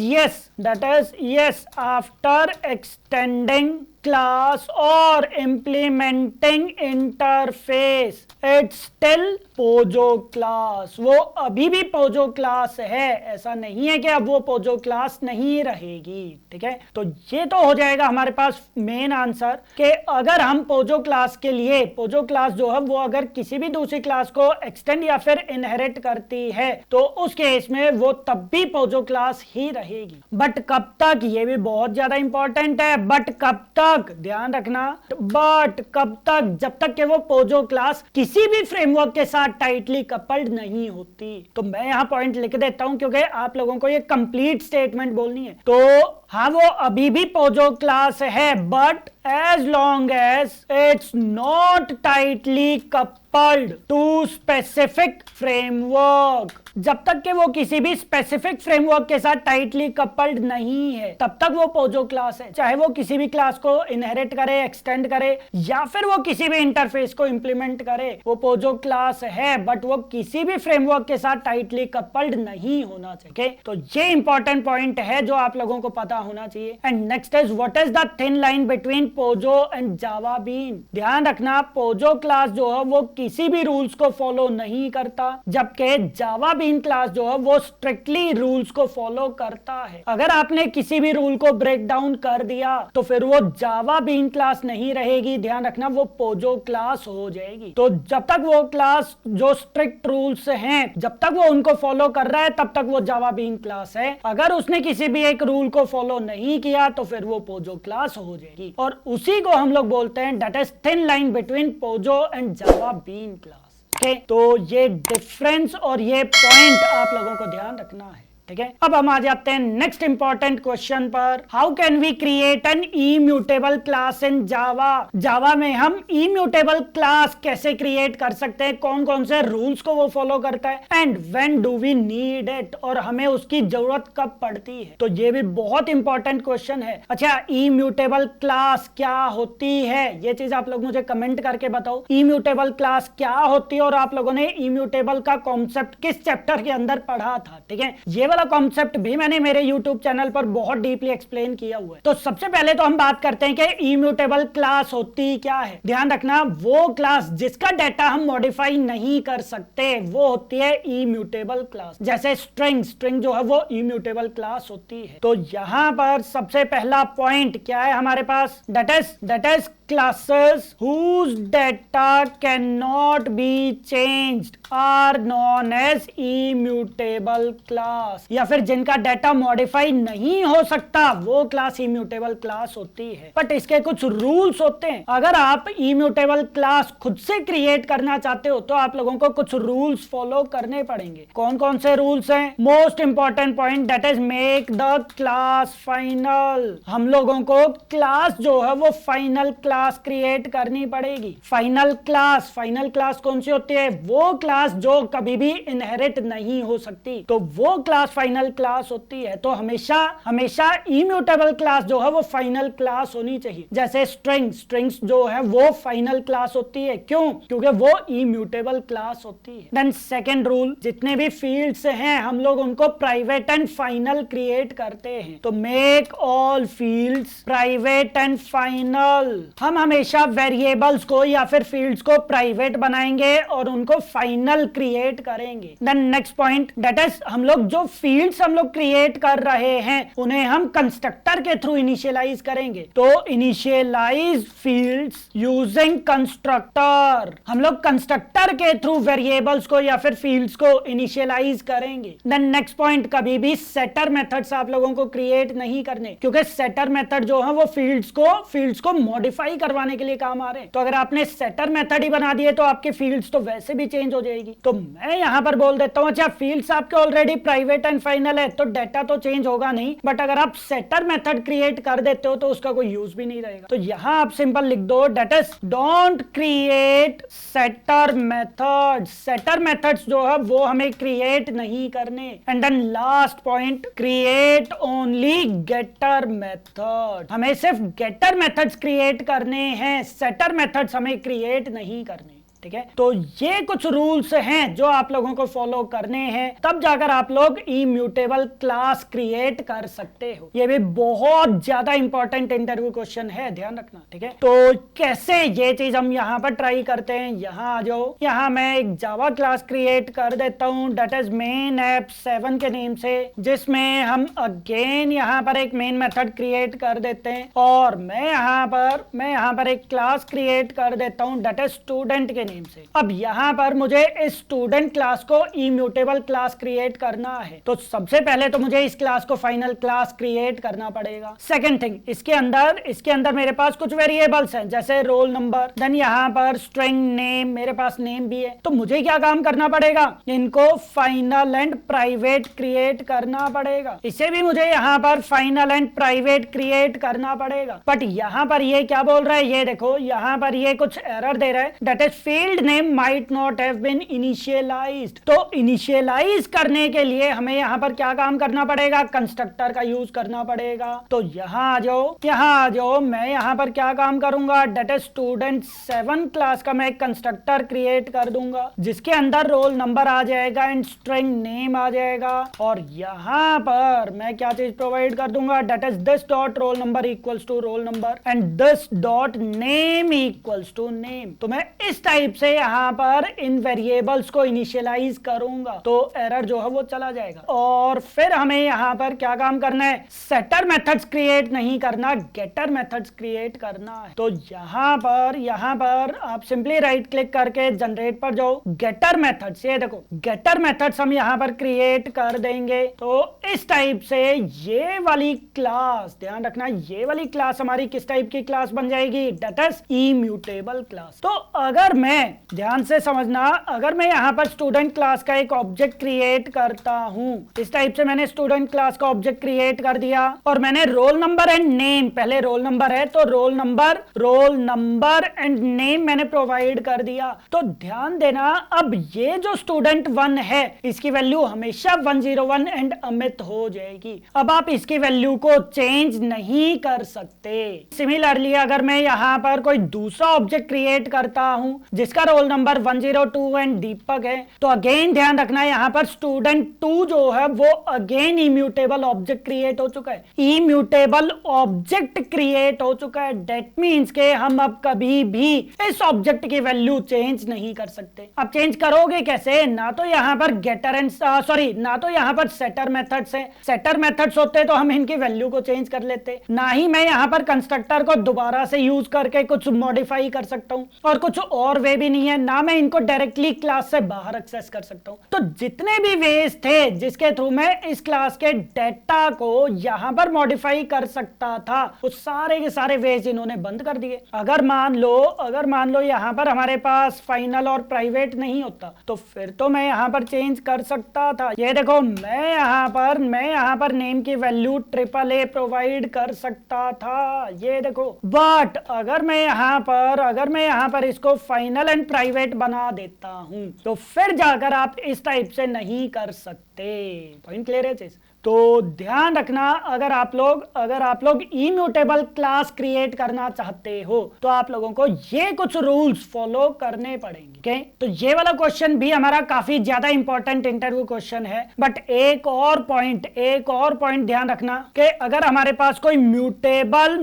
yes after extending class और implementing interface it's still POJO class. वो अभी भी पोजो क्लास है, ऐसा नहीं है कि अब वो पोजो क्लास नहीं रहेगी। ठीक है, तो ये तो हो जाएगा हमारे पास मेन आंसर कि अगर हम पोजो क्लास के लिए, पोजो क्लास जो है वो अगर किसी भी दूसरी क्लास को एक्सटेंड या फिर इनहेरिट करती है तो उस केस में वो तब भी पोजो क्लास ही रहेगी। बट कब तक, ये भी बहुत ज्यादा इंपॉर्टेंट है, बट कब तक, ध्यान रखना, बट कब तक, जब तक कि वो पोजो क्लास किसी भी फ्रेमवर्क के साथ टाइटली कपल्ड नहीं होती। तो मैं यहां पॉइंट लिख देता हूं क्योंकि आप लोगों को ये कंप्लीट स्टेटमेंट बोलनी है। तो हाँ, वो अभी भी पोजो क्लास है, but as long as it's not tightly coupled to specific framework, जब तक कि वो किसी भी स्पेसिफिक फ्रेमवर्क के साथ टाइटली कपल्ड नहीं है तब तक वो पोजो क्लास है। चाहे वो किसी भी क्लास को इनहेरिट करे, एक्सटेंड करे या फिर वो किसी भी इंटरफेस को इंप्लीमेंट करे, वो पोजो क्लास है, बट वो किसी भी फ्रेमवर्क के साथ टाइटली कपल्ड नहीं होना चाहिए। तो ये इंपॉर्टेंट पॉइंट है जो आप लोगों को पता होना चाहिए। And next is what is the thin line between POJO and Java bean. ध्यान रखना, पोजो क्लास जो है वो किसी भी रूल्स को फॉलो नहीं करता, जबकि जावा बीन क्लास जो है वो स्ट्रिक्टली रूल्स को फॉलो करता है। अगर आपने किसी भी रूल को ब्रेक डाउन कर दिया तो फिर वो जावा बीन क्लास नहीं रहेगी, ध्यान रखना वो पोजो क्लास हो जाएगी। तो जब तक वो क्लास जो स्ट्रिक्ट रूल्स हैं जब तक वो उनको फॉलो कर रहा है तब तक वो जावा बीन क्लास है। अगर उसने किसी भी एक रूल को फॉलो नहीं किया तो फिर वो पोजो क्लास हो जाएगी, और उसी को हम लोग बोलते हैं that is thin line between POJO and Java bean class. Okay, तो ये डिफरेंस और ये पॉइंट आप लोगों को ध्यान रखना है। ठीक है, अब हम आ जाते हैं नेक्स्ट इंपॉर्टेंट क्वेश्चन पर। How can we create an immutable class in Java. Java में हम इम्यूटेबल क्लास कैसे क्रिएट कर सकते हैं, कौन कौन से रूल्स को वो फॉलो करता है, and when do we need it, और हमें उसकी जरूरत कब पड़ती है। तो ये भी बहुत इंपॉर्टेंट क्वेश्चन है। अच्छा, इम्यूटेबल क्लास क्या होती है, ये चीज आप लोग मुझे कमेंट करके बताओ। इम्यूटेबल क्लास क्या होती है और आप लोगों ने इम्यूटेबल का कॉन्सेप्ट किस चैप्टर के अंदर पढ़ा था। ठीक है, ये वाला कॉन्सेप्ट भी मैंने मेरे YouTube चैनल पर बहुत डीपली एक्सप्लेन किया हुआ है। तो सबसे पहले तो हम बात करते हैं कि इम्यूटेबल क्लास होती क्या है। ध्यान रखना, वो क्लास जिसका डाटा हम मॉडिफाई नहीं कर सकते वो होती है इम्यूटेबल क्लास। जैसे स्ट्रिंग जो है वो इम्यूटेबल क्लास होती है। तो यहां पर सबसे पहला पॉइंट क्या है हमारे पास, that is classes whose data cannot be changed are known as immutable class, या फिर जिनका डाटा मॉडिफाई नहीं हो सकता वो क्लास इम्यूटेबल क्लास होती है। बट इसके कुछ रूल्स होते हैं। अगर आप इम्यूटेबल क्लास खुद से क्रिएट करना चाहते हो तो आप लोगों को कुछ रूल्स फॉलो करने पड़ेंगे। कौन कौन से रूल्स हैं? Most important point that is make the class final. हम लोगों को क्लास जो है वो फाइनल क्लास क्रिएट करनी पड़ेगी। फाइनल क्लास कौन सी होती है? वो क्लास जो कभी भी इनहेरिट नहीं हो सकती, तो वो क्लास फाइनल क्लास होती है। तो हमेशा इम्यूटेबल क्लास जो है वो फाइनल क्लास होनी चाहिए। जैसे स्ट्रिंग्स जो है वो फाइनल क्लास होती है। क्यों? क्योंकि वो इम्यूटेबल क्लास होती है। देन सेकेंड रूल, जितने भी फील्ड्स हैं हम लोग उनको प्राइवेट एंड फाइनल क्रिएट करते हैं। तो make all fields private and final. हम हमेशा वेरिएबल्स को या फिर फील्ड्स को प्राइवेट बनाएंगे और उनको फाइनल क्रिएट करेंगे। Then next point that is हम लोग जो फील्ड्स हम लोग क्रिएट कर रहे हैं उन्हें हम कंस्ट्रक्टर के थ्रू इनिशियलाइज करेंगे। तो इनिशियलाइज फील्ड्स यूजिंग कंस्ट्रक्टर। हम लोग कंस्ट्रक्टर के थ्रू वेरिएबल्स को या फिर फील्ड्स को इनिशियलाइज करेंगे। देन नेक्स्ट पॉइंट, कभी भी सेटर मेथड्स आप लोगों को क्रिएट नहीं करने, क्योंकि सेटर मेथड जो है वो फील्ड्स को मॉडिफाई करवाने के लिए काम आ रहे हैं। तो अगर आपने सेटर मेथड ही बना दिए तो आपके फील्ड्स तो वैसे भी चेंज हो जाएगी। तो मैं यहां पर बोल देता हूं, अच्छा फील्ड्स आपके ऑलरेडी प्राइवेट एंड फाइनल है तो डाटा तो चेंज होगा नहीं, बट अगर आप सेटर मेथड क्रिएट कर देते हो तो उसका कोई यूज भी नहीं रहेगा। तो यहां आप सिंपल लिख दो that is don't create setter method. Setter methods जो है वो हमें क्रिएट नहीं करने। And then last point, create only getter method. हमें सिर्फ गेटर मेथड्स क्रिएट करने हैं, सेटर मेथड्स हमें क्रिएट नहीं करने। ठीक है, तो ये कुछ रूल्स हैं जो आप लोगों को फॉलो करने हैं, तब जाकर आप लोग इम्यूटेबल क्लास क्रिएट कर सकते हो। ये भी बहुत ज्यादा इंपॉर्टेंट इंटरव्यू क्वेश्चन है, ध्यान रखना। ठीक है, तो कैसे ये चीज हम यहाँ पर ट्राई करते हैं। यहाँ आ जाओ, यहाँ मैं एक जावा क्लास क्रिएट कर देता हूँ दैट इज मेन ऐप 7 के नेम से, जिसमें हम अगेन यहाँ पर एक मेन मेथड क्रिएट कर देते हैं, और मैं यहाँ पर एक क्लास क्रिएट कर देता हूँ दैट इज स्टूडेंट के से। अब यहां पर मुझे इस स्टूडेंट क्लास को इम्यूटेबल क्लास क्रिएट करना है। तो सबसे पहले तो मुझे इस क्लास को फाइनल क्लास क्रिएट करना पड़ेगा। सेकंड थिंग, इसके अंदर मेरे पास कुछ वेरिएबल्स हैं जैसे रोल नंबर, देन यहां पर स्ट्रिंग नेम, मेरे पास नेम भी है। तो मुझे क्या काम करना पड़ेगा, इनको फाइनल एंड प्राइवेट क्रिएट करना पड़ेगा। इसे भी मुझे यहाँ पर फाइनल एंड प्राइवेट क्रिएट करना पड़ेगा। बट यहाँ पर ये क्या बोल रहा है, ये देखो यहाँ पर ये कुछ एरर दे रहा है that is field name might not have been initialised. तो इनिशियलाइज करने के लिए हमें यहाँ पर क्या काम करना पड़ेगा, कंस्ट्रक्टर का यूज करना पड़ेगा। तो यहाँ आ जाओ, मैं यहाँ पर क्या काम करूंगा, डेट इज स्टूडेंट 7 क्लास का मैं एक कंस्ट्रक्टर क्रिएट कर दूंगा जिसके अंदर रोल नंबर आ जाएगा एंड स्ट्रिंग नेम आ जाएगा। और यहाँ पर मैं क्या चीज प्रोवाइड कर दूंगा, that is this dot roll number equals to roll number and this dot name equals to name. तो मैं इस टाइप से यहाँ पर इन वेरिएबल्स को इनिशियलाइज करूंगा तो एरर जो है वो चला जाएगा। और फिर हमें यहाँ पर क्या काम करना है, सेटर मेथड्स क्रिएट नहीं करना, गेटर मेथड्स क्रिएट करना है। तो यहाँ पर आप सिंपली राइट क्लिक करके जनरेट पर जाओ, गेटर मेथड्स, ये देखो गेटर मेथड्स हम यहाँ पर क्रिएट कर देंगे। तो इस टाइप से ये वाली क्लास, ध्यान रखना ये वाली क्लास हमारी किस टाइप की क्लास बन जाएगी, डेट इज इम्यूटेबल क्लास। तो अगर मैं, ध्यान से समझना, अगर मैं यहाँ पर स्टूडेंट क्लास का एक ऑब्जेक्ट क्रिएट करता हूं, इस टाइप से मैंने स्टूडेंट क्लास का ऑब्जेक्ट क्रिएट कर दिया और मैंने रोल नंबर एंड नेम, पहले रोल नंबर है तो रोल नंबर एंड नेम मैंने प्रोवाइड कर दिया। तो ध्यान देना, अब ये जो स्टूडेंट 1 है इसकी वैल्यू हमेशा 101 एंड अमित हो जाएगी। अब आप इसकी वैल्यू को चेंज नहीं कर सकते। सिमिलरली अगर मैं यहाँ पर कोई दूसरा ऑब्जेक्ट क्रिएट करता हूं जिसका रोल नंबर 102 एंड दीपक है, तो अगेन ध्यान रखना यहाँ पर स्टूडेंट 2 जो है वो अगेन इम्यूटेबल ऑब्जेक्ट क्रिएट हो चुका है, इम्यूटेबल ऑब्जेक्ट क्रिएट हो चुका है। दैट मींस के हम अब कभी भी इस ऑब्जेक्ट की वैल्यू चेंज नहीं कर सकते। अब चेंज करोगे कैसे, ना तो यहाँ पर गेटर एंड ना तो यहाँ पर सेटर मेथड्स है, सेटर मेथड्स होते तो हम इनकी वैल्यू को चेंज कर लेते, ना ही मैं यहाँ पर कंस्ट्रक्टर को दोबारा से यूज करके कुछ मॉडिफाई कर सकता हूँ और कुछ और वे भी नहीं है, ना मैं इनको डायरेक्टली क्लास से बाहर एक्सेस कर सकता हूँ। तो जितने भी वेज थे जिसके थ्रू मैं इस क्लास के डेटा को यहाँ पर मॉडिफाई कर सकता था, वो सारे के सारे वेज इन्होंने बंद कर दिए। अगर मान लो यहाँ पर हमारे पास फाइनल और प्राइवेट नहीं होता तो फिर तो मैं यहाँ पर चेंज कर सकता था। ये देखो मैं यहाँ पर नेम की वैल्यू AAA प्रोवाइड कर सकता था, ये देखो। बट अगर मैं यहाँ पर इसको फाइनल एंड प्राइवेट बना देता हूं तो फिर जाकर आप इस टाइप से नहीं कर सकते। पॉइंट क्लियर है चीज? तो ध्यान रखना, अगर आप लोग इम्यूटेबल क्लास क्रिएट करना चाहते हो तो आप लोगों को ये कुछ रूल्स फॉलो करने पड़ेंगे। ओके, तो ये वाला क्वेश्चन भी हमारा काफी ज्यादा इंपॉर्टेंट इंटरव्यू क्वेश्चन है। बट एक और पॉइंट ध्यान रखना कि अगर हमारे पास कोई म्यूटेबल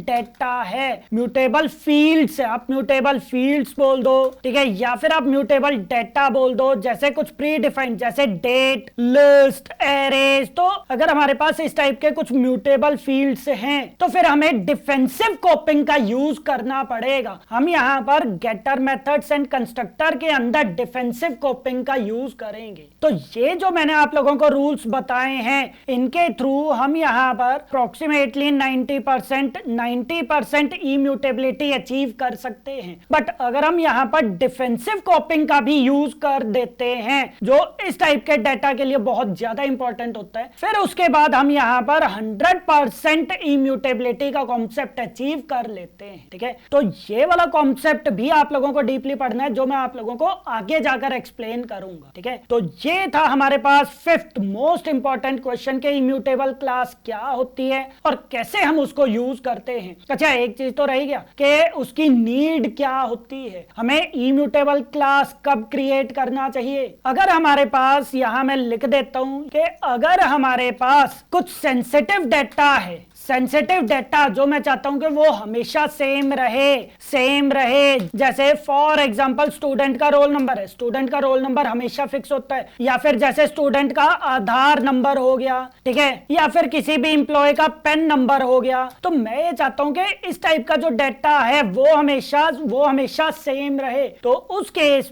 डेटा है, म्यूटेबल फील्ड्स है, आप म्यूटेबल फील्ड्स बोल दो, ठीक है, या फिर आप म्यूटेबल डेटा बोल दो, जैसे कुछ प्री डिफाइंड जैसे डेट, लिस्ट, एरे। तो अगर हमारे पास इस टाइप के कुछ म्यूटेबल फील्ड्स हैं तो फिर हमें डिफेंसिव कोपिंग का यूज करना पड़ेगा। हम यहां पर गेटर मेथड्स एंड कंस्ट्रक्टर के अंदर डिफेंसिव कोपिंग का यूज करेंगे। तो ये जो मैंने आप लोगों को रूल्स बताए हैं इनके थ्रू हम यहां पर अप्रोक्सीमेटली 90% इम्यूटेबिलिटी अचीव कर सकते हैं। बट अगर हम यहां पर डिफेंसिव कोपिंग का भी यूज कर देते हैं जो इस टाइप के डाटा के लिए बहुत ज्यादा इंपॉर्टेंट होता है, फिर उसके बाद हम यहां पर 100% इम्यूटेबिलिटी का कॉन्सेप्ट अचीव कर लेते हैं। ठीक है, तो ये वाला कॉन्सेप्ट भी आप लोगों को डीपली पढ़ना है जो मैं आप लोगों को आगे जाकर एक्सप्लेन करूंगा। ठीक है, तो ये था हमारे पास 5th मोस्ट इंपॉर्टेंट क्वेश्चन के इम्यूटेबल क्लास क्या होती है और कैसे हम उसको यूज करते हैं। अच्छा, एक चीज तो रह गया कि उसकी नीड क्या होती है, हमें इम्यूटेबल क्लास कब क्रिएट करना चाहिए। अगर हमारे पास, यहां मैं लिख देता हूं कि अगर हमारे पास कुछ सेंसिटिव डेटा है, सेंसिटिव डेटा जो मैं चाहता हूं कि वो हमेशा सेम रहे, जैसे फॉर एग्जांपल स्टूडेंट का रोल नंबर है, स्टूडेंट का रोल नंबर हमेशा फिक्स होता है, या फिर जैसे स्टूडेंट का आधार नंबर हो गया, ठीक है, या फिर किसी भी इंप्लॉय का पेन नंबर हो गया। तो मैं ये चाहता हूं कि इस टाइप का जो डेटा है वो हमेशा सेम रहे। तो उस केस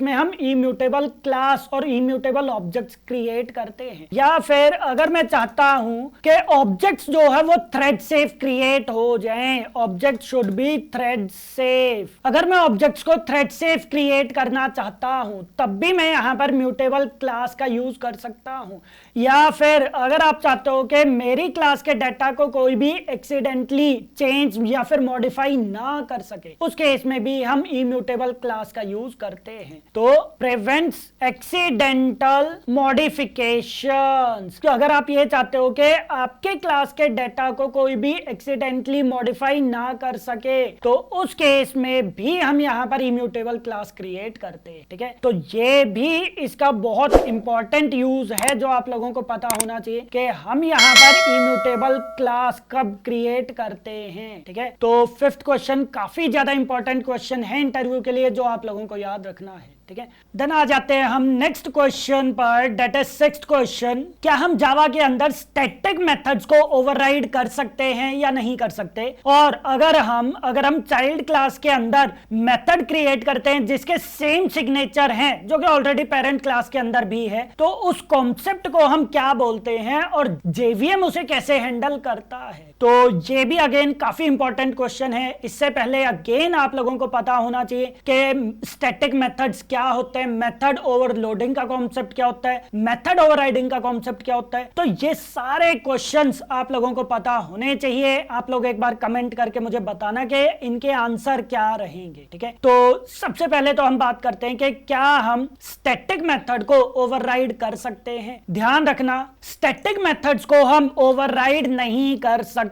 में हम इम्यूटेबल क्लास और इम्यूटेबल ऑब्जेक्ट्स क्रिएट करते हैं। या फिर अगर मैं चाहता हूं कि ऑब्जेक्ट्स जो है वो थ्रेड सेफ क्रिएट हो जाएं। Object should be thread safe. अगर मैं ऑब्जेक्ट्स को थ्रेड सेफ क्रिएट करना चाहता हूं तब भी मैं यहां पर म्यूटेबल क्लास का यूज कर सकता हूं, या फिर अगर आप चाहते हो कि मेरी क्लास के डाटा को कोई भी एक्सीडेंटली चेंज या फिर मॉडिफाई ना कर सके, उस केस में भी हम इम्यूटेबल क्लास का यूज करते हैं। तो प्रिवेंट्स एक्सीडेंटल मॉडिफिकेशंस। तो अगर आप ये चाहते हो कि आपके क्लास के डाटा को कोई भी एक्सीडेंटली मॉडिफाई ना कर सके, तो उस केस में भी हम यहां पर इम्यूटेबल क्लास क्रिएट करते हैं। ठीक है, तो ये भी इसका बहुत इंपॉर्टेंट यूज है जो आप लोगों को पता होना चाहिए कि हम यहां पर इम्यूटेबल क्लास कब क्रिएट करते हैं। ठीक है, तो फिफ्थ क्वेश्चन काफी ज्यादा इंपॉर्टेंट क्वेश्चन है इंटरव्यू के लिए, जो आप लोगों को याद रखना है। ठीक है, देन आ जाते हैं हम नेक्स्ट क्वेश्चन पर, दैट इज सिक्स्थ क्वेश्चन। क्या हम जावा के अंदर स्टैटिक मेथड्स को ओवरराइड कर सकते हैं या नहीं कर सकते? और अगर हम चाइल्ड क्लास के अंदर मेथड क्रिएट करते हैं जिसके सेम सिग्नेचर हैं, जो कि ऑलरेडी पेरेंट क्लास के अंदर भी है, तो उस कॉन्सेप्ट को हम क्या बोलते हैं और जेवीएम उसे कैसे हैंडल करता है? तो ये भी अगेन काफी इंपॉर्टेंट क्वेश्चन है। इससे पहले अगेन आप लोगों को पता होना चाहिए कि स्टैटिक मेथड्स क्या होते हैं, मेथड ओवरलोडिंग का कॉन्सेप्ट क्या होता है, मेथड ओवरराइडिंग का कॉन्सेप्ट क्या होता है। तो ये सारे क्वेश्चंस आप लोगों को पता होने चाहिए। आप लोग एक बार कमेंट करके मुझे बताना कि इनके आंसर क्या रहेंगे। ठीक है, तो सबसे पहले तो हम बात करते हैं कि क्या हम स्टैटिक मेथड को ओवरराइड कर सकते हैं। ध्यान रखना, स्टैटिक मेथड्स को हम ओवरराइड नहीं कर सकते।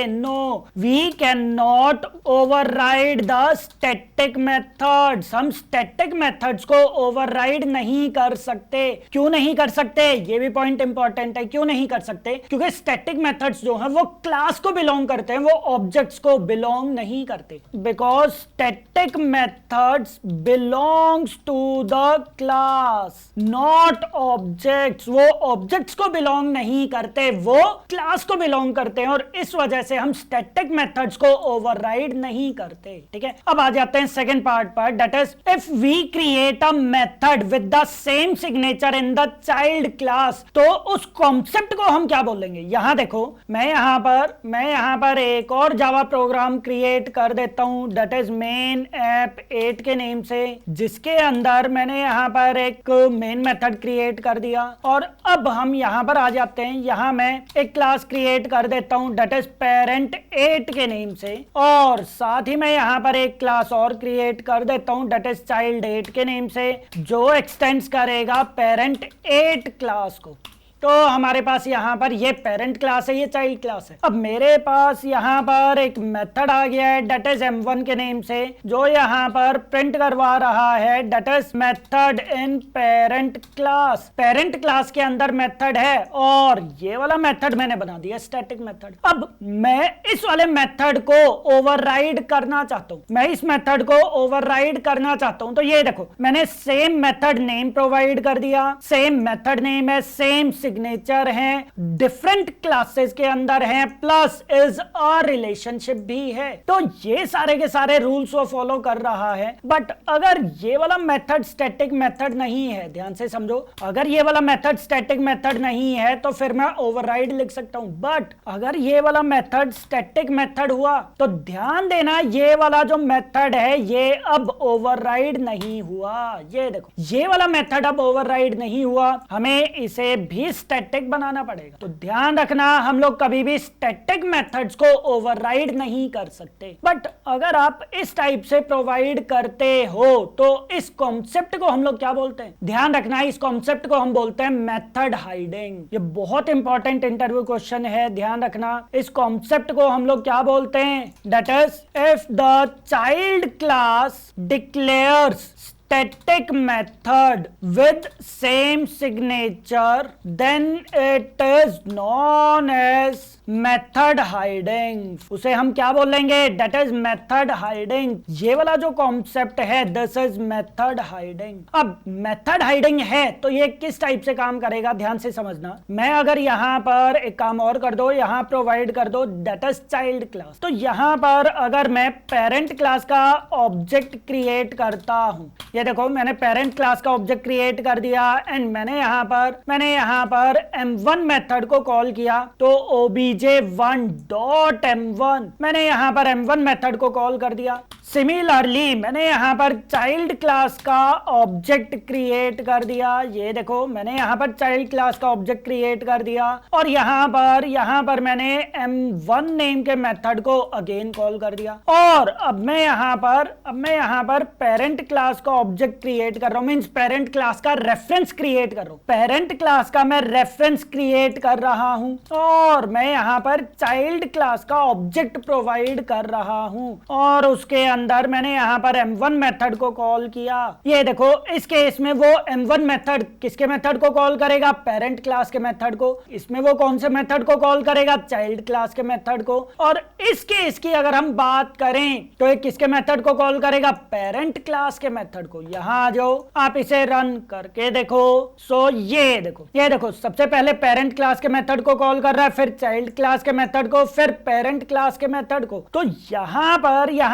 No, we can not override the static methods. हम स्टैटिक मेथड्स को ओवरराइड नहीं कर सकते। क्यों नहीं कर सकते? ये भी पॉइंट इंपॉर्टेंट है। क्यों नहीं कर सकते? क्योंकि स्टैटिक मेथड्स जो है वो क्लास को बिलोंग करते हैं, वो ऑब्जेक्ट्स को बिलोंग नहीं करते। Because static methods belongs to the class, not objects. वो ऑब्जेक्ट्स को बिलोंग नहीं करते, वो क्लास को बिलोंग करते हैं, और इस वजह से हम स्टैटिक मेथड्स को ओवरराइड नहीं करते। ठीक है, अब आ जाते हैं सेकंड पार्ट पर, that is if we create a method with the same signature in the child class, तो उस कॉन्सेप्ट को हम क्या बोलेंगे? यहां देखो, मैं यहां पर एक और जावा प्रोग्राम क्रिएट कर देता हूं, दैट इज मेन ऐप 8 के नेम से, जिसके अंदर मैंने यहां पर एक मेन मेथड क्रिएट कर दिया। और अब हम यहां पर आ जाते हैं, यहां मैं एक क्लास क्रिएट कर देता हूं दैट इज पेरेंट 8 के नेम से, और साथ ही मैं यहां पर एक क्लास और क्रिएट कर देता हूं दैट इज चाइल्ड 8 के नेम से, जो एक्सटेंड्स करेगा पेरेंट 8 क्लास को। तो हमारे पास यहाँ पर ये पेरेंट क्लास है, ये चाइल्ड क्लास है। अब मेरे पास यहाँ पर एक मेथड आ गया है दैट इज M1 के नेम से, जो यहाँ पर प्रिंट करवा रहा है that is method in parent class. Parent class के अंदर मेथड है, और ये वाला मेथड मैंने बना दिया स्टैटिक मेथड। अब मैं इस वाले मेथड को ओवरराइड करना चाहता हूँ, मैं इस मेथड को ओवरराइड करना चाहता हूँ। तो ये देखो, मैंने सेम मेथड नेम प्रोवाइड कर दिया, सेम मेथड नेम है, सेम सिग्नेचर हैं, डिफरेंट क्लासेस के अंदर हैं, प्लस इज अ रिलेशनशिप भी है। तो ये सारे के सारे रूल्स वो फॉलो कर रहा है। बट अगर ये वाला मेथड स्टैटिक मेथड नहीं है, ध्यान से समझो, अगर ये वाला मेथड स्टैटिक मेथड नहीं है तो फिर मैं ओवरराइड लिख सकता हूं। बट अगर ये वाला मेथड स्टैटिक मेथड हुआ तो ध्यान देना, ये वाला जो मेथड है ये अब ओवरराइड नहीं हुआ। ये देखो, ये वाला मेथड अब ओवरराइड नहीं हुआ, हमें इसे भी स्टैटिक बनाना पड़ेगा। तो ध्यान रखना, हम लोग कभी भी स्टैटिक मेथड्स को ओवरराइड नहीं कर सकते। बट अगर आप इस टाइप से प्रोवाइड करते हो तो इस कॉन्सेप्ट को हम लोग क्या बोलते हैं? ध्यान रखना, इस कॉन्सेप्ट को हम बोलते हैं मेथड हाइडिंग। ये बहुत इंपॉर्टेंट इंटरव्यू क्वेश्चन है, ध्यान रखना। इस कॉन्सेप्ट को हम लोग क्या बोलते हैं? That is if the child class declares static method with same signature, then it is known as method hiding। उसे हम क्या बोलेंगे? that is method hiding। ये वाला जो कॉन्सेप्ट है this is method hiding। अब method hiding है तो ये किस टाइप से काम करेगा, ध्यान से समझना। मैं अगर यहाँ पर एक काम और कर दो, यहाँ प्रोवाइड कर दो that is child class, तो यहाँ पर अगर मैं पेरेंट क्लास का ऑब्जेक्ट क्रिएट करता हूँ, ये देखो मैंने पेरेंट क्लास का ऑब्जेक्ट क्रिएट कर दिया एंड मैंने यहाँ पर m1 मेथड को कॉल किया, तो obj1.m1 मैंने यहाँ पर m1 मेथड को कॉल कर दिया। सिमिलरली मैंने यहाँ पर चाइल्ड क्लास का ऑब्जेक्ट क्रिएट कर दिया, ये देखो मैंने यहाँ पर चाइल्ड क्लास का ऑब्जेक्ट क्रिएट कर दिया और यहाँ पर मैंने m1 नेम के मेथड को अगेन कॉल कर दिया और अब मैं यहाँ पर पेरेंट क्लास का ऑब्जेक्ट क्रिएट कर रहा हूँ, मींस पेरेंट क्लास का रेफरेंस क्रिएट कर रहा हूँ, पेरेंट क्लास का मैं रेफरेंस क्रिएट कर रहा हूँ और मैं यहाँ पर चाइल्ड क्लास का ऑब्जेक्ट प्रोवाइड कर रहा हूँ और उसके अंदर मैंने यहाँ पर m1 मेथड को कॉल किया। ये देखो इस केस में वो m1 मेथड किसके मेथड को कॉल करेगा? पेरेंट क्लास के मेथड को। इसमें वो कौन से मेथड को कॉल करेगा? चाइल्ड क्लास के मेथड को। और इस केस की अगर हम बात करें तो ये किसके मेथड को कॉल करेगा? पेरेंट क्लास के मेथड को। यहाँ आ जाओ, आप इसे रन करके देखो। सो ये देखो सबसे पहले पेरेंट क्लास के मेथड को कॉल कर रहा है, फिर चाइल्ड क्लास के मेथड को, फिर पेरेंट क्लास के मेथड को। तो यहाँ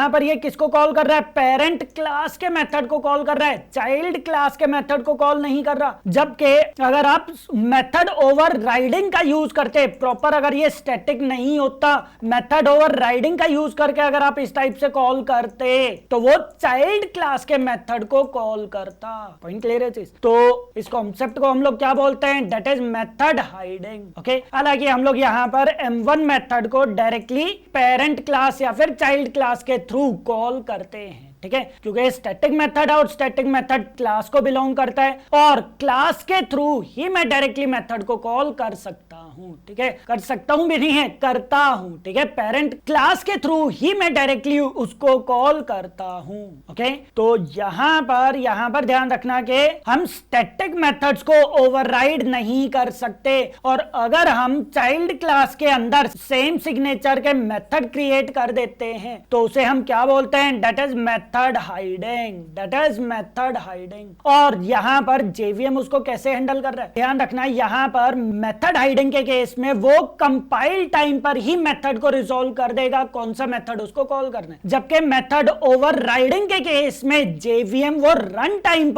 पर ये किसको कॉल कर रहा है? पेरेंट क्लास के मेथड को कॉल कर रहा है, चाइल्ड क्लास के मेथड को कॉल नहीं कर रहा। जबकि अगर आप मेथड ओवरराइडिंग का यूज करते प्रॉपर, अगर ये स्टैटिक नहीं होता, मेथड ओवरराइडिंग का यूज करके अगर आप इस टाइप से कॉल करते तो वो चाइल्ड क्लास के मेथड को कॉल करता। पॉइंट क्लियर है चीज? तो इस कॉन्सेप्ट को हम लोग क्या बोलते हैं? That is method hiding. Okay, हालांकि हम लोग यहाँ पर m1 मेथड को डायरेक्टली पेरेंट क्लास या फिर चाइल्ड क्लास के थ्रू कॉल करते हैं, ठीक है, क्योंकि स्टैटिक मेथड है और स्टैटिक मेथड क्लास को बिलोंग करता है और क्लास के थ्रू ही मैं डायरेक्टली मेथड को कॉल कर सकता हूं, ठीक है, कर सकता हूं भी नहीं है, करता हूं, ठीक है, पेरेंट क्लास के थ्रू ही मैं डायरेक्टली उसको कॉल करता हूं। ओके, तो यहां पर ध्यान रखना कि हम स्टैटिक मेथड्स को ओवरराइड नहीं कर सकते और अगर हम चाइल्ड क्लास के अंदर सेम सिग्नेचर के मेथड क्रिएट कर देते हैं तो उसे हम क्या बोलते हैं? That is method hiding. और यहां पर जेवीएम उसको कैसे हैंडल कर रहा है? ध्यान रखना, यहां पर मेथड हाइडिंग के केस में वो कंपाइल टाइम पर ही मेथड को रिजॉल्व कर देगा कौन सा मेथड उसको कॉल करना है, जबकि मेथड ओवरराइडिंग के केस में जेवीएम वो रन टाइम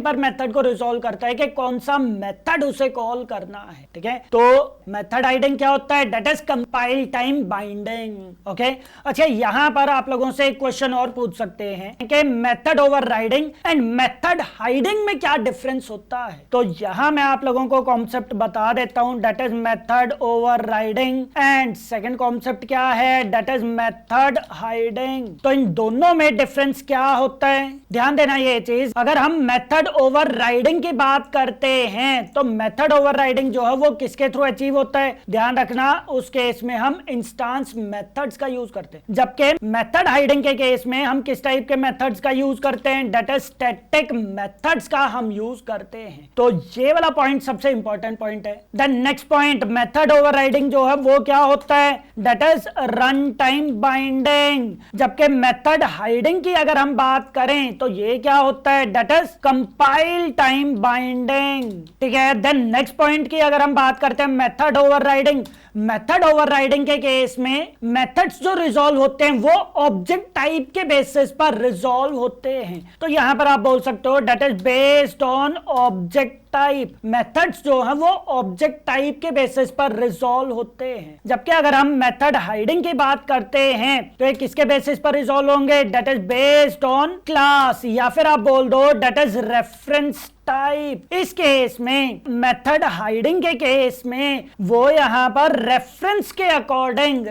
पर मेथड को रिजॉल्व करता है कि कौन सा मेथड उसे कॉल करना है, ठीक है। तो मेथड हाइडिंग क्या होता है? That is compile time binding. Okay, अच्छा यहां पर आप लोगों से एक क्वेश्चन और पूछ सकते हैं कि method overriding and method hiding में क्या डिफरेंस होता है। तो यहां मैं आप लोगों को कॉन्सेप्ट बता देता हूं, that is method overriding and second concept क्या है? That is method hiding. तो इन दोनों में डिफरेंस क्या होता है? ध्यान देना ये चीज, अगर हम मेथड ओवरराइडिंग की बात करते हैं तो मेथड ओवरराइडिंग जो है वो किसके थ्रू अचीव होता है? ध्यान रखना, उस केस में हम इंस्टेंस मेथड्स का यूज करते हैं, जबकि मेथड हाइडिंग के केस में हम किस टाइप के मेथड्स का यूज करते हैं? दैट इज स्टैटिक मेथड्स का हम यूज करते हैं। तो ये वाला पॉइंट सबसे इंपॉर्टेंट पॉइंट है। Then next point, method overriding जो है वो क्या होता है? That is run time binding. जबकि मेथड हाइडिंग की अगर हम बात करें तो ये क्या होता है? That is compile time binding, ठीक है। देन नेक्स्ट पॉइंट की अगर हम बात करते हैं मेथड ओवरराइडिंग के केस में मेथड्स जो रिजॉल्व होते हैं वो ऑब्जेक्ट टाइप के बेसिस पर रिजॉल्व होते हैं। तो यहां पर आप बोल सकते हो that is based on object type. Methods जो है वो ऑब्जेक्ट टाइप के बेसिस पर रिजॉल्व होते हैं, जबकि अगर हम मेथड हाइडिंग की बात करते हैं तो ये किसके बेसिस पर रिजॉल्व होंगे? That is based on class, या फिर आप बोल दो दैट इज रेफरेंस टाइप। इस केस में मेथड हाइडिंग के केस में वो यहां पर रेफरेंस के अकॉर्डिंग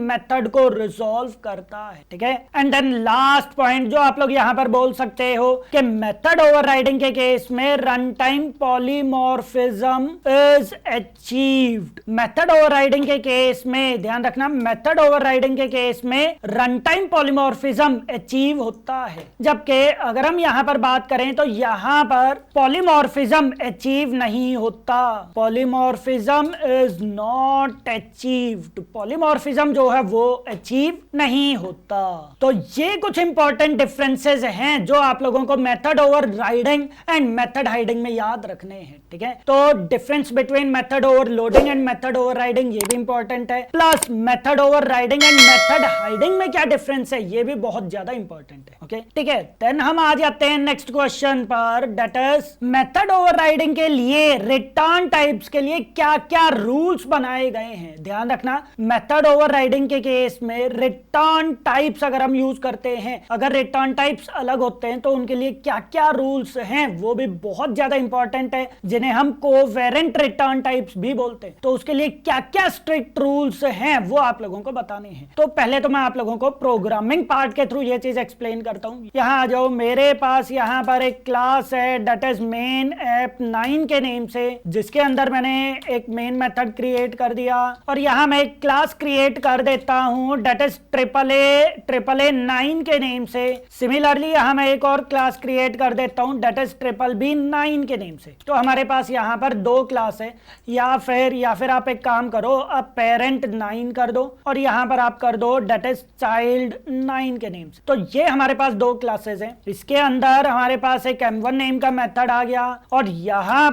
मेथड को रिजॉल्व करता है, ठीक है। एंड देन लास्ट पॉइंट जो आप लोग यहां पर बोल सकते हो कि मेथड ओवरराइडिंग के केस में run time polymorphism is achieved. Method overriding के केस में ध्यान रखना, मेथड ओवरराइडिंग के केस में रन टाइम पॉलीमॉर्फिज्म अचीव होता है, जबकि अगर हम यहां पर बात करें तो यहां यहाँ पर पॉलीमॉर्फिज्म अचीव नहीं होता, polymorphism is not achieved, polymorphism जो है वो अचीव नहीं होता। तो ये कुछ इंपॉर्टेंट डिफरेंसेस हैं जो आप लोगों को method over riding and method hiding में याद रखने हैं, ठीक है। तो difference between method over loading and method over riding ये भी इंपॉर्टेंट है, plus method over riding and method hiding में क्या डिफरेंस है ये भी बहुत ज्यादा इंपॉर्टेंट है, ओके, ठीक है। देन हम आ जाते हैं नेक्स्ट क्वेश्चन पर, that is method over riding के लिए रिटर्न टाइप्स के लिए क्या क्या रूल्स बनाए गए हैं। ध्यान रखना, मेथड ओवर राइडिंग के केस में रिटर्न टाइप्स अगर हम यूज करते हैं, अगर रिटर्न टाइप्स अलग होते हैं तो उनके लिए क्या क्या रूल्स हैं वो भी बहुत ज्यादा इंपॉर्टेंट है, जिन्हें हम कोवेरेंट रिटर्न टाइप्स भी बोलते हैं। तो उसके लिए क्या क्या स्ट्रिक्ट रूल्स हैं वो आप लोगों को बताने हैं। तो पहले तो मैं आप लोगों को प्रोग्रामिंग पार्ट के थ्रू ये चीज एक्सप्लेन करता हूं। यहां आ जाओ, मेरे पास यहां पर एक क्लास है दैट इज मेन ऐप 9 के नेम से, जिसके अंदर मैंने एक मेन मेथड क्रिएट कर दिया, और यहां मैं एक क्लास क्रिएट कर देता हूं दैट इज ट्रिपल ए 9 के नेम से। सिमिलरली यहां मैं एक और क्लास क्रिएट कर देता हूं दैट इज ट्रिपल बी 9 के नेम से। तो हमारे पास यहां पर दो क्लास है, या फिर आप एक काम करो, आप पेरेंट 9 कर दो और यहां पर आप कर दो दैट इज चाइल्ड 9 के नेम से। तो ये हमारे पास दो क्लासेस हैं। इसके अंदर हमारे पास एक m1 नेम का मेथड आ गया, और यहां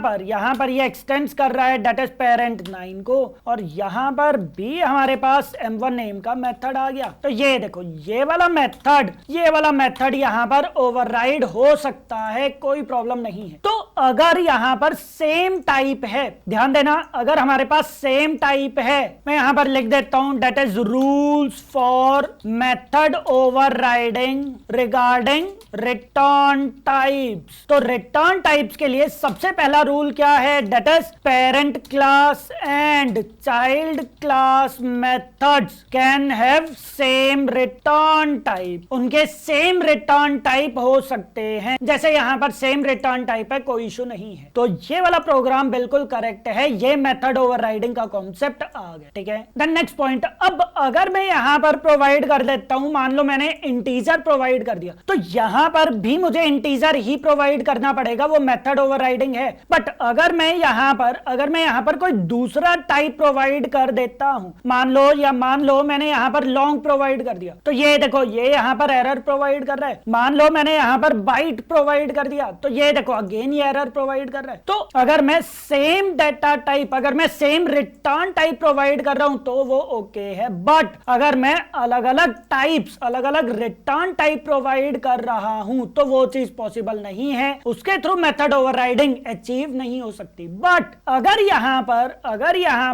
पर ये एक्सटेंड्स कर रहा है दैट इज पेरेंट 9 को, और यहां पर भी हमारे पास m1 नेम का मेथड आ गया। तो ये देखो, ये वाला मेथड यहां पर ओवरराइड हो सकता है, कोई प्रॉब्लम नहीं है। तो अगर यहां पर सेम टाइप है, ध्यान देना, अगर हमारे पास सेम टाइप है, मैं यहां पर लिख देता हूं that is rules for method overriding regarding return types. तो रिटर्न टाइप्स के लिए सबसे पहला रूल क्या है, that is parent class and child class methods can have same return type. उनके सेम रिटर्न टाइप हो सकते हैं, जैसे यहां पर सेम रिटर्न टाइप है, कोई इशू नहीं है। तो ये वाला प्रोग्राम बिल्कुल करेक्ट है, ये मेथड ओवरराइडिंग का कॉन्सेप्ट आ गया, ठीक है। देन नेक्स्ट पॉइंट, अब अगर मैं यहां पर प्रोवाइड कर देता हूं, मान लो मैंने इंटीजर प्रोवाइड कर दिया, तो यहां पर भी मुझे इंटीजर ही प्रोवाइड करना पड़ेगा, वो मेथड ओवरराइडिंग है। बट अगर मैं यहां पर कोई दूसरा टाइप प्रोवाइड कर देता हूं, मान लो मैंने यहां पर लॉन्ग प्रोवाइड कर दिया, तो ये देखो, ये यहां पर एरर प्रोवाइड कर रहा है। मान लो मैंने यहां पर बाइट प्रोवाइड कर दिया, तो ये देखो अगेन ये एरर प्रोवाइड कर रहा है। तो अगर मैं सेम डेटा टाइप, अगर मैं सेम रिटर्न टाइप प्रोवाइड कर रहा हूं तो वो ओके है, बट अगर मैं अलग अलग रिटर्न टाइप प्रोवाइड कर रहा हूं तो वो चीज पॉसिबल नहीं है, उसके थ्रू मेथड ओवरराइडिंग अचीव नहीं हो सकती। बट अगर यहां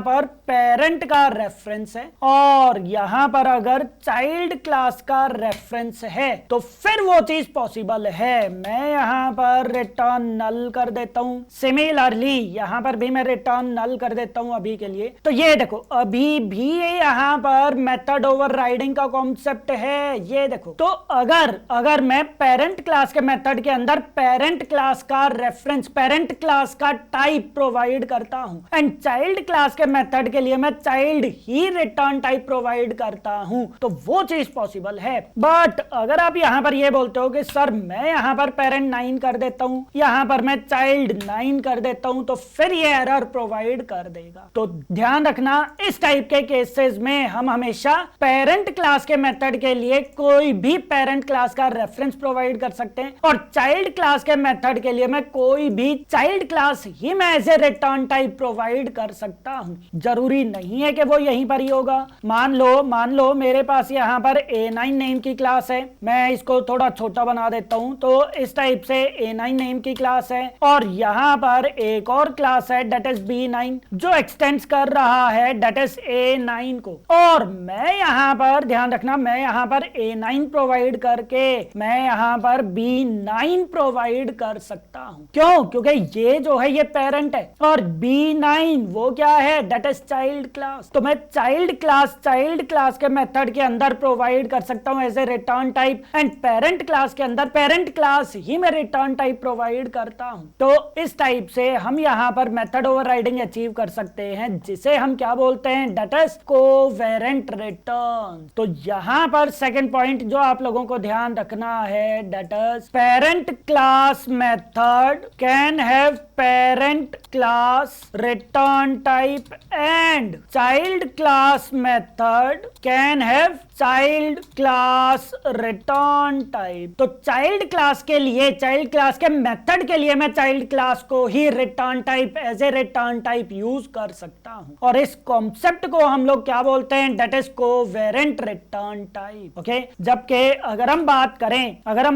पर पेरेंट का रेफरेंस है और यहां पर अगर चाइल्ड क्लास का रेफरेंस है तो फिर वो चीज पॉसिबल है। मैं यहां पर रिटर्न नल कर देता हूं, सिमिलरली यहां पर भी मैं रिटर्न नल कर देता हूं अभी के लिए। तो ये देखो, अभी भी यहां पर मेथड ओवरराइडिंग का कॉन्सेप्ट है, ये देखो। तो अगर मैं पेरेंट क्लास के मेथड के अंदर पेरेंट क्लास का रेफरेंस, पेरेंट क्लास का टाइप प्रोवाइड करता हूं, एंड चाइल्ड क्लास के मेथड के लिए मैं चाइल्ड ही रिटर्न टाइप प्रोवाइड करता हूं, तो वो चीज पॉसिबल है। बट अगर आप यहां पर ये बोलते हो कि सर मैं यहां पर पेरेंट 9 कर देता हूं, यहां पर मैं चाइल्ड 9 कर देता हूं, तो फिर ये एरर प्रोवाइड कर देगा। तो ध्यान रखना, इस टाइप के केसेस में हम हमेशा पेरेंट क्लास के मेथड के लिए कोई भी पेरेंट क्लास का रेफरेंस प्रोवाइड कर सकते हैं, और चाइल्ड क्लास के मेथड के लिए मैं कोई भी चाइल्ड क्लास ही मैं as a return type provide कर सकता हूं। जरूरी नहीं है कि वो यहीं पर ही होगा। मान लो मेरे पास यहां पर A9 नेम की क्लास है, मैं इसको थोड़ा छोटा बना देता हूं, तो इस टाइप से A9 नेम की क्लास है, और यहां पर एक और क्लास है दैट इज B9 जो एक्सटेंड्स कर रहा है दैट इज A9 को, और मैं यहां पर, ध्यान रखना, मैं यहां पर A9 प्रोवाइड करके मैं यहां पर B9 प्रोवाइड कर सकता हूं। क्यों? क्योंकि ये जो है ये पेरेंट है, और B9 वो क्या है, दैट इज चाइल्ड क्लास। तो मैं चाइल्ड क्लास के मेथड के अंदर प्रोवाइड कर सकता हूं as a return type, and parent class के अंदर पेरेंट क्लास ही मैं रिटर्न टाइप प्रोवाइड करता हूं। तो इस टाइप से हम यहां पर मेथड ओवरराइडिंग अचीव कर सकते हैं, जिसे हम क्या बोलते हैं, दैट इज कोवेरेंट रिटर्न। तो यहां पर सेकंड पॉइंट जो आप लोगों को ध्यान रखना है है that is parent class method can have parent class return type and child class method can have child class return type. तो चाइल्ड क्लास के लिए, चाइल्ड क्लास के मेथड के लिए मैं चाइल्ड क्लास को ही return type as a return type use कर सकता हूं, और इस कॉन्सेप्ट को हम लोग क्या बोलते हैं, that is covariant return type. Okay, जबकि अगर हम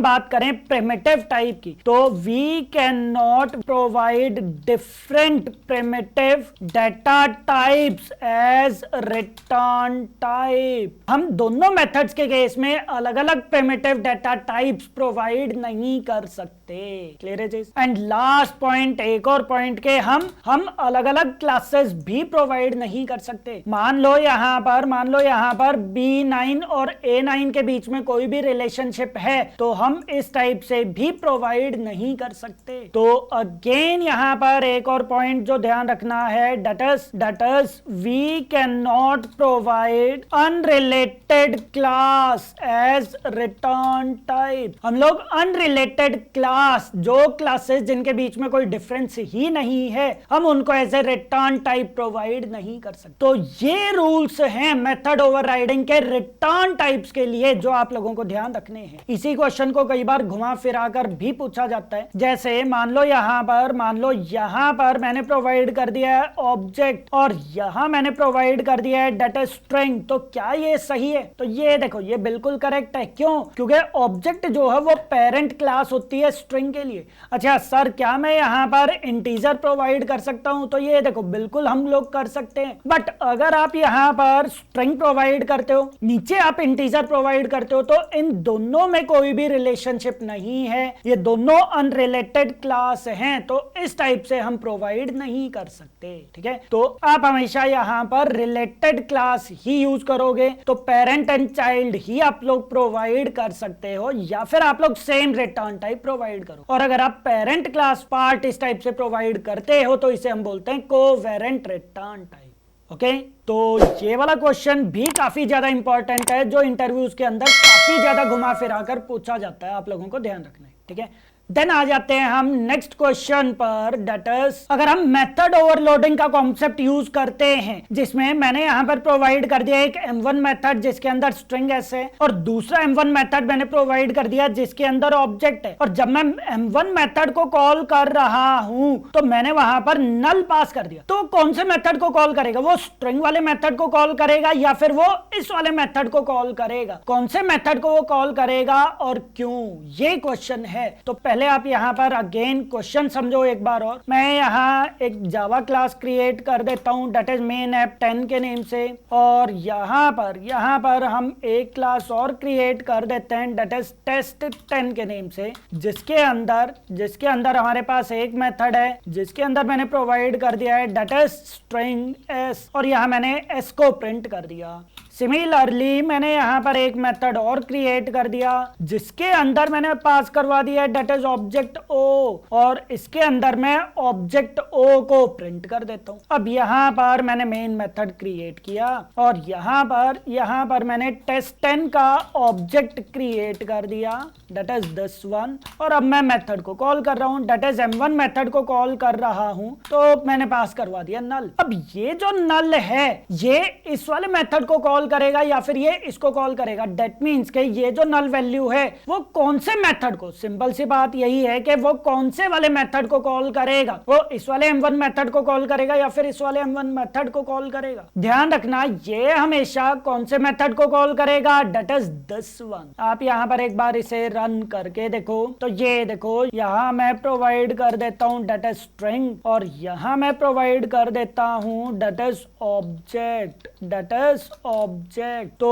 बात करें प्रिमिटिव टाइप की, तो we can not provide different primitive data types as return type. हम दोनों मेथड्स के केस में अलग अलग प्रिमिटिव डेटा टाइप्स प्रोवाइड नहीं कर सकते। क्लियर है? एंड लास्ट पॉइंट, एक और पॉइंट के हम अलग अलग क्लासेस भी प्रोवाइड नहीं कर सकते। मान लो यहां पर B9 और A9 के बीच में कोई भी रिलेशनशिप है, तो हम इस टाइप से भी प्रोवाइड नहीं कर सकते। तो अगेन यहां पर एक और पॉइंट जो ध्यान रखना है, that is we can not provide unrelated class as return type. हम लोग अनरिलेटेड क्लास, जो क्लासेस जिनके बीच में कोई डिफरेंस ही नहीं है, हम उनको as a return type provide नहीं कर सकते। तो ये रूल्स हैं मेथड ओवरराइडिंग के रिटर्न टाइप्स के लिए, जो आप लोगों को ध्यान रखने हैं। इसी क्वेश्चन को कई बार घुमा फिरा कर भी पूछा जाता है। जैसे मान लो यहां पर मैंने प्रोवाइड कर दिया है ऑब्जेक्ट, और यहां मैंने प्रोवाइड कर दिया है डेटा स्ट्रिंग। तो क्या ये सही है? तो ये देखो, ये बिल्कुल करेक्ट है। क्यों? क्योंकि ऑब्जेक्ट जो है वो पेरेंट क्लास होती है स्ट्रिंग के लिए। अच्छा सर, क्या मैं यहां पर इंटीजर प्रोवाइड कर सकता हूं? तो ये देखो, बिल्कुल हम लोग कर सकते हैं। बट अगर आप यहां पर स्ट्रिंग प्रोवाइड करते हो, नीचे आप इंटीजर प्रोवाइड करते हो, तो इन दोनों में कोई भी रिलेशनशिप नहीं है, ये दोनों अनरिलेटेड क्लास हैं, तो इस टाइप से हम प्रोवाइड नहीं कर सकते। ठीक है, तो आप हमेशा यहां पर रिलेटेड क्लास ही यूज करोगे, तो पेरेंट एंड चाइल्ड ही आप लोग प्रोवाइड कर सकते हो, या फिर आप लोग सेम रिटर्न टाइप प्रोवाइड करो। और अगर आप पेरेंट क्लास पार्ट इस टाइप से प्रोवाइड करते हो, तो इसे हम बोलते हैं कोवेरेंट रिटर्न टाइप। ओके, तो ये वाला क्वेश्चन भी काफी ज्यादा इंपॉर्टेंट है, जो इंटरव्यूज के अंदर काफी ज्यादा घुमा फिरा कर पूछा जाता है, आप लोगों को ध्यान रखना है। ठीक है, देन आ जाते हैं हम नेक्स्ट क्वेश्चन पर, दैट इज अगर हम मेथड ओवरलोडिंग का कॉन्सेप्ट यूज करते हैं, जिसमें मैंने यहां पर प्रोवाइड कर दिया एक M1 मेथड जिसके अंदर स्ट्रिंग एस है, और दूसरा M1 मेथड मैंने प्रोवाइड कर दिया जिसके अंदर ऑब्जेक्ट है, और जब मैं M1 मेथड को कॉल कर रहा हूं, तो मैंने वहां पर नल पास कर दिया। तो कौन से मेथड को कॉल करेगा? वो स्ट्रिंग वाले मेथड को कॉल करेगा, या फिर वो इस वाले मेथड को कॉल करेगा? कौन से मेथड को वो कॉल करेगा और क्यों, ये क्वेश्चन है। तो पहले आप यहां पर अगेन क्वेश्चन समझो एक बार और। मैं यहां एक जावा क्लास क्रिएट कर देता हूं, दैट इज मेन ऐप 10 के नेम से, और यहां पर हम एक क्लास और क्रिएट कर देते हैं, दैट इज टेस्ट 10 के नेम से, जिसके अंदर हमारे पास एक मेथड है, जिसके अंदर मैंने प्रोवाइड कर दिया है दैट इज स्ट्रिंग एस, और यहां मैंने एस को प्रिंट कर दिया। सिमिलरली मैंने यहां पर एक मेथड और क्रिएट कर दिया, जिसके अंदर मैंने पास करवा दिया दैट इज ऑब्जेक्ट ओ, और इसके अंदर मैं ऑब्जेक्ट ओ को प्रिंट कर देता हूं। अब यहां पर मैंने मेन मेथड क्रिएट किया, और यहां पर मैंने टेस्ट 10 का ऑब्जेक्ट क्रिएट कर दिया, दैट इज दिस वन, और अब मैं मेथड को कॉल कर रहा हूं, दैट इज M1 मेथड को कॉल कर रहा हूं, तो मैंने पास करवा दिया नल। अब ये जो नल है, ये इस वाले मेथड को कॉल करेगा या फिर ये इसको कॉल करेगा? दैट मींस कि ये जो नल वैल्यू है वो कौन से मेथड को, सिंपल सी बात यही है कि वो कौन से वाले मेथड को कॉल करेगा? वो इस वाले M1 मेथड को कॉल करेगा या फिर इस वाले M1 मेथड को कॉल करेगा? ध्यान रखना, ये हमेशा कौन से मेथड को कॉल करेगा, दैट इज दिस वन। आप यहां पर एक बार इसे रन करके देखो, तो ये देखो, यहां मैं प्रोवाइड कर देता हूं दैट इज स्ट्रिंग, और यहां मैं प्रोवाइड कर देता हूं दैट इज ऑब्जेक्ट, तो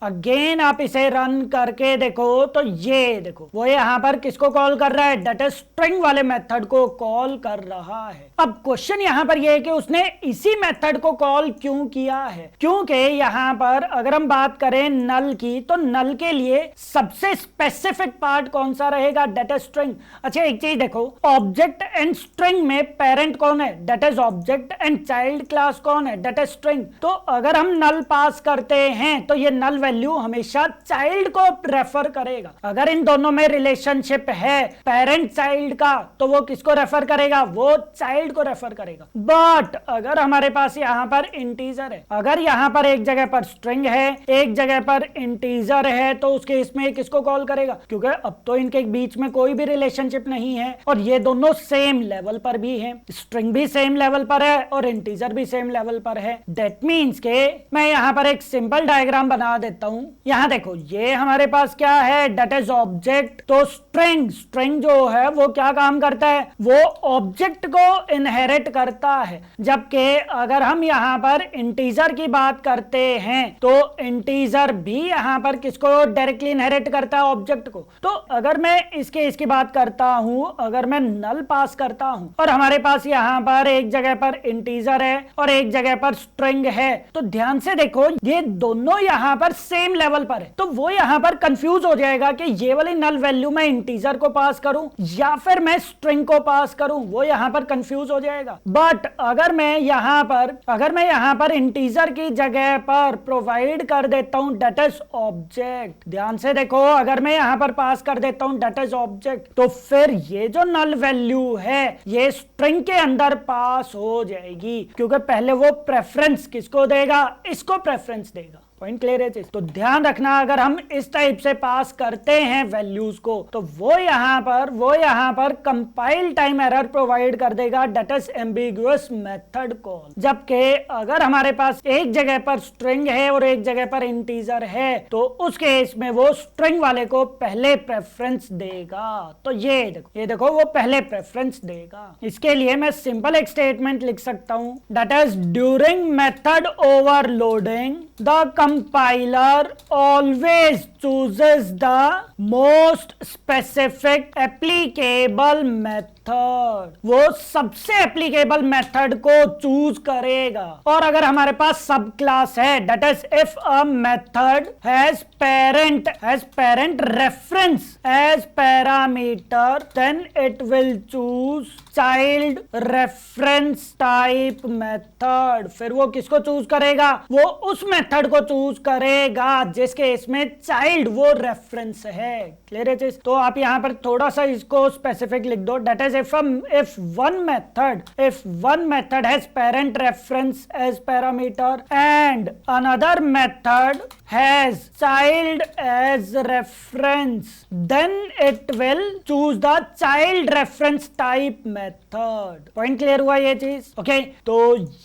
अगेन आप इसे रन करके देखो, तो ये देखो, वो यहां पर किसको कॉल कर रहा है, दैट इज स्ट्रिंग वाले मेथड को कॉल कर रहा है। अब क्वेश्चन यहां पर ये है कि उसने इसी मेथड को कॉल क्यों किया है? क्योंकि यहां पर अगर हम बात करें नल की, तो नल के लिए सबसे स्पेसिफिक पार्ट कौन सा रहेगा, दैट इज स्ट्रिंग। अच्छा एक चीज देखो, ऑब्जेक्ट एंड स्ट्रिंग में पेरेंट कौन है, that is object, and child class कौन है, दैट इज स्ट्रिंग। तो अगर हम नल पास करते करते हैं तो ये नल वैल्यू हमेशा चाइल्ड को रेफर करेगा। अगर इन दोनों में रिलेशनशिप है पेरेंट चाइल्ड का तो वो किसको रेफर करेगा, वो चाइल्ड को रेफर करेगा। बट अगर हमारे पास यहाँ पर इंटीजर है, अगर यहाँ पर एक जगह पर स्ट्रिंग है एक जगह पर इंटीजर है, तो उस केस में किसको कॉल करेगा, क्योंकि अब तो इनके बीच में कोई भी रिलेशनशिप नहीं है और ये दोनों सेम लेवल पर भी हैं, स्ट्रिंग भी सेम लेवल पर है और इंटीजर भी सेम लेवल पर है। दैट मींस के मैं यहाँ पर एक सिंपल डायग्राम बना देता हूँ। यहाँ देखो ये हमारे पास क्या है, डेट इज ऑब्जेक्ट। तो स्ट्रिंग जो है वो क्या काम करता है, वो ऑब्जेक्ट को इनहेरिट करता है, जबकि अगर हम यहाँ पर इंटीजर की बात करते हैं तो इंटीजर भी यहाँ पर किसको डायरेक्टली इनहेरिट करता है, ऑब्जेक्ट को। तो अगर मैं इसकी बात करता हूं, अगर मैं नल पास करता हूं और हमारे पास यहाँ पर एक जगह पर इंटीजर है और एक जगह पर स्ट्रिंग है, तो ध्यान से देखो ये दोनों यहाँ पर सेम लेवल पर है, तो वो यहाँ पर कंफ्यूज हो जाएगा कि ये वाली नल वैल्यू मैं इंटीजर को पास करूं या फिर मैं स्ट्रिंग को पास करूं, वो यहाँ पर कंफ्यूज हो जाएगा। बट अगर मैं यहाँ पर इंटीजर की जगह पर प्रोवाइड कर देता हूं डेट इज ऑब्जेक्ट, ध्यान से देखो अगर मैं यहाँ पर पास कर देता हूं डेट इज ऑब्जेक्ट, तो फिर ये जो नल वैल्यू है ये स्ट्रिंग के अंदर पास हो जाएगी, क्योंकि पहले वो प्रेफरेंस किसको देगा, इसको प्रेफरेंस देगा। पॉइंट क्लियर है। तो ध्यान रखना अगर हम इस टाइप से पास करते हैं वैल्यूज को तो वो यहाँ पर कंपाइल टाइम एरर प्रोवाइड कर देगा, that is ambiguous method call. जबकि अगर हमारे पास एक जगह पर स्ट्रिंग है और एक जगह पर इंटीजर है तो उस केस में वो स्ट्रिंग वाले को पहले प्रेफरेंस देगा। तो ये देखो वो पहले प्रेफरेंस देगा। इसके लिए मैं सिंपल एक स्टेटमेंट लिख सकता हूं, that is during method overloading the compiler always chooses the most specific applicable method, वो सबसे एप्लीकेबल मेथड को चूज करेगा। और अगर हमारे पास सब क्लास है, that is if a method has parent reference as parameter then it will choose child reference type method. फिर वो किसको चूज करेगा, वो उस मेथड को चूज करेगा जिसके इसमें चाइल्ड वो रेफरेंस है। क्लियर है चीज। तो आप यहाँ पर थोड़ा सा इसको स्पेसिफिक लिख दो, that is if one method has parent reference as parameter and another method has child as reference, then it will choose the child reference type method। Point clear हुआ ये चीज। ओके तो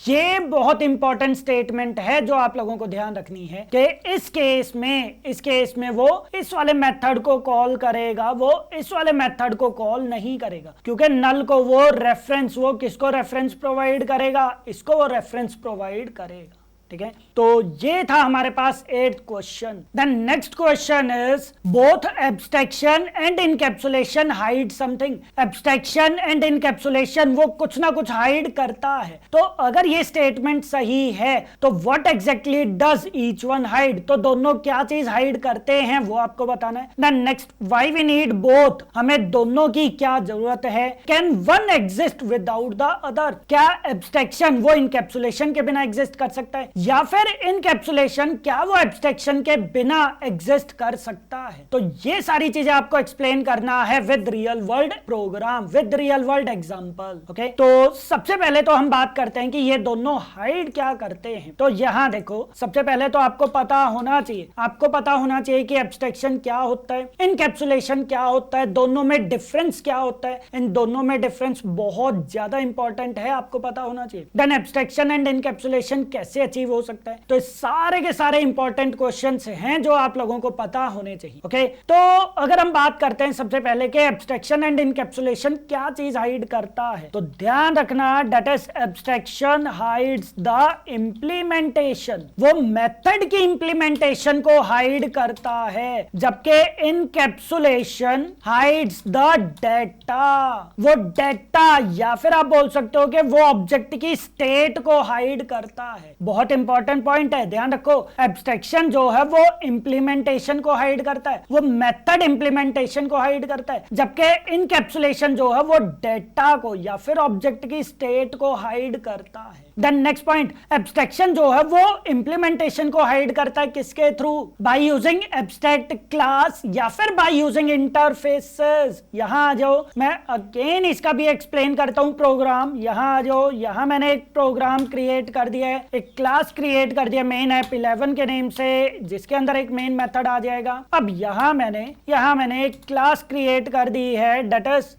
ये बहुत इंपॉर्टेंट स्टेटमेंट है जो आप लोगों को ध्यान रखनी है कि इस केस में वो इस वाले मेथड को कॉल करेगा, वो इस वाले मेथड को कॉल नहीं करेगा, क्योंकि नल को वो किसको रेफरेंस प्रोवाइड करेगा, इसको वो रेफरेंस प्रोवाइड करेगा। ठीक है, तो ये था हमारे पास 8th question. Then next question is both abstraction and encapsulation hide something. Abstraction and encapsulation वो कुछ ना कुछ हाइड करता है। तो अगर ये स्टेटमेंट सही है तो what exactly does each one hide, तो दोनों क्या चीज हाइड करते हैं वो आपको बताना है। Then next why we need both, हमें दोनों की क्या जरूरत है। Can one exist without the other, क्या एब्स्ट्रैक्शन वो इनकैप्सुलेशन के बिना एग्जिस्ट कर सकता है या फिर इनकैप्सुलेशन क्या वो एब्स्ट्रैक्शन के बिना एग्जिस्ट कर सकता है। तो ये सारी चीजें आपको एक्सप्लेन करना है with real world program, with real world example. Okay तो सबसे पहले तो हम बात करते हैं कि ये दोनों हाइड क्या करते हैं। तो यहां देखो सबसे पहले तो आपको पता होना चाहिए कि एब्स्ट्रैक्शन क्या होता है, इनकैप्सुलेशन क्या होता है, दोनों में डिफरेंस क्या होता है। इन दोनों में डिफरेंस बहुत ज्यादा इंपॉर्टेंट है, आपको पता होना चाहिए। देन एब्स्ट्रैक्शन एंड इनकैप्सुलेशन कैसे अचीव हो सकता है। तो सारे के सारे इंपॉर्टेंट क्वेश्चंस हैं जो आप लोगों को पता होने चाहिए। ओके तो अगर हम बात करते हैं सबसे पहले कि एब्स्ट्रैक्शन एंड इनकैप्सुलेशन क्या चीज हाइड करता है, तो ध्यान रखना that is abstraction hides the implementation, वो मेथड की इम्प्लीमेंटेशन को हाइड करता है, जबकि इनकैप्सुलेशन हाइड्स द डेटा, वो डेटा या फिर आप बोल सकते हो कि वो ऑब्जेक्ट की स्टेट को हाइड करता है। बहुत इंपॉर्टेंट पॉइंट है, ध्यान रखो। एब्स्ट्रैक्शन जो है वो इंप्लीमेंटेशन को हाइड करता है, वो मेथड इंप्लीमेंटेशन को हाइड करता है, जबकि इनकैप्सुलेशन जो है वो डेटा को या फिर ऑब्जेक्ट की स्टेट को हाइड करता है। देन नेक्स्ट पॉइंट, एब्स्ट्रैक्शन जो है वो इंप्लीमेंटेशन को हाइड करता है किसके through? By using abstract class या फिर बाय यूजिंग इंटरफेसेस। यहां आ जाओ, मैं अगेन इसका भी एक्सप्लेन करता हूं प्रोग्राम। यहां आ जाओ, यहां मैंने एक प्रोग्राम क्रिएट कर दिया है, एक क्लास क्रिएट कर दिया मेन ऐप 11 के नेम से, जिसके अंदर एक मेन मेथड आ जाएगा। अब यहां मैंने एक क्लास क्रिएट कर दी है डेट इज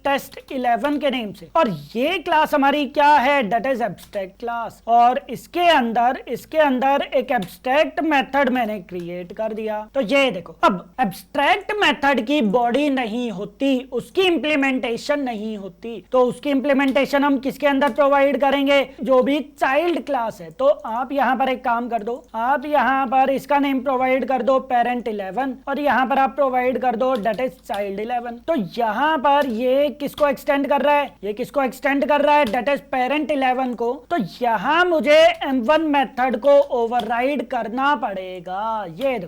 टेस्ट 11 के नेम से, और ये क्लास हमारी क्या है? That is abstract class. और इसके अंदर एक एब्स्ट्रैक्ट मेथड मैंने क्रिएट कर दिया। तो ये देखो, अब एब्स्ट्रैक्ट मेथड की बॉडी नहीं होती, उसकी इंप्लीमेंटेशन नहीं होती, तो उसकी इंप्लीमेंटेशन हम किसके अंदर प्रोवाइड करेंगे? जो भी चाइल्ड क्लास है। तो आप यहां पर एक काम कर दो, आप यहां पर इसका नेम प्रोवाइड कर दो पेरेंट 11, और यहां पर आप प्रोवाइड कर दो डेट इज चाइल्ड 11। तो यहां पर ये किसको एक्सटेंड कर रहा है? ये किसको एक्सटेंड कर रहा है? डेट इज पेरेंट 11 को। तो यहां मुझे M1 मेथड को ओवरराइड करना पड़ेगा। ये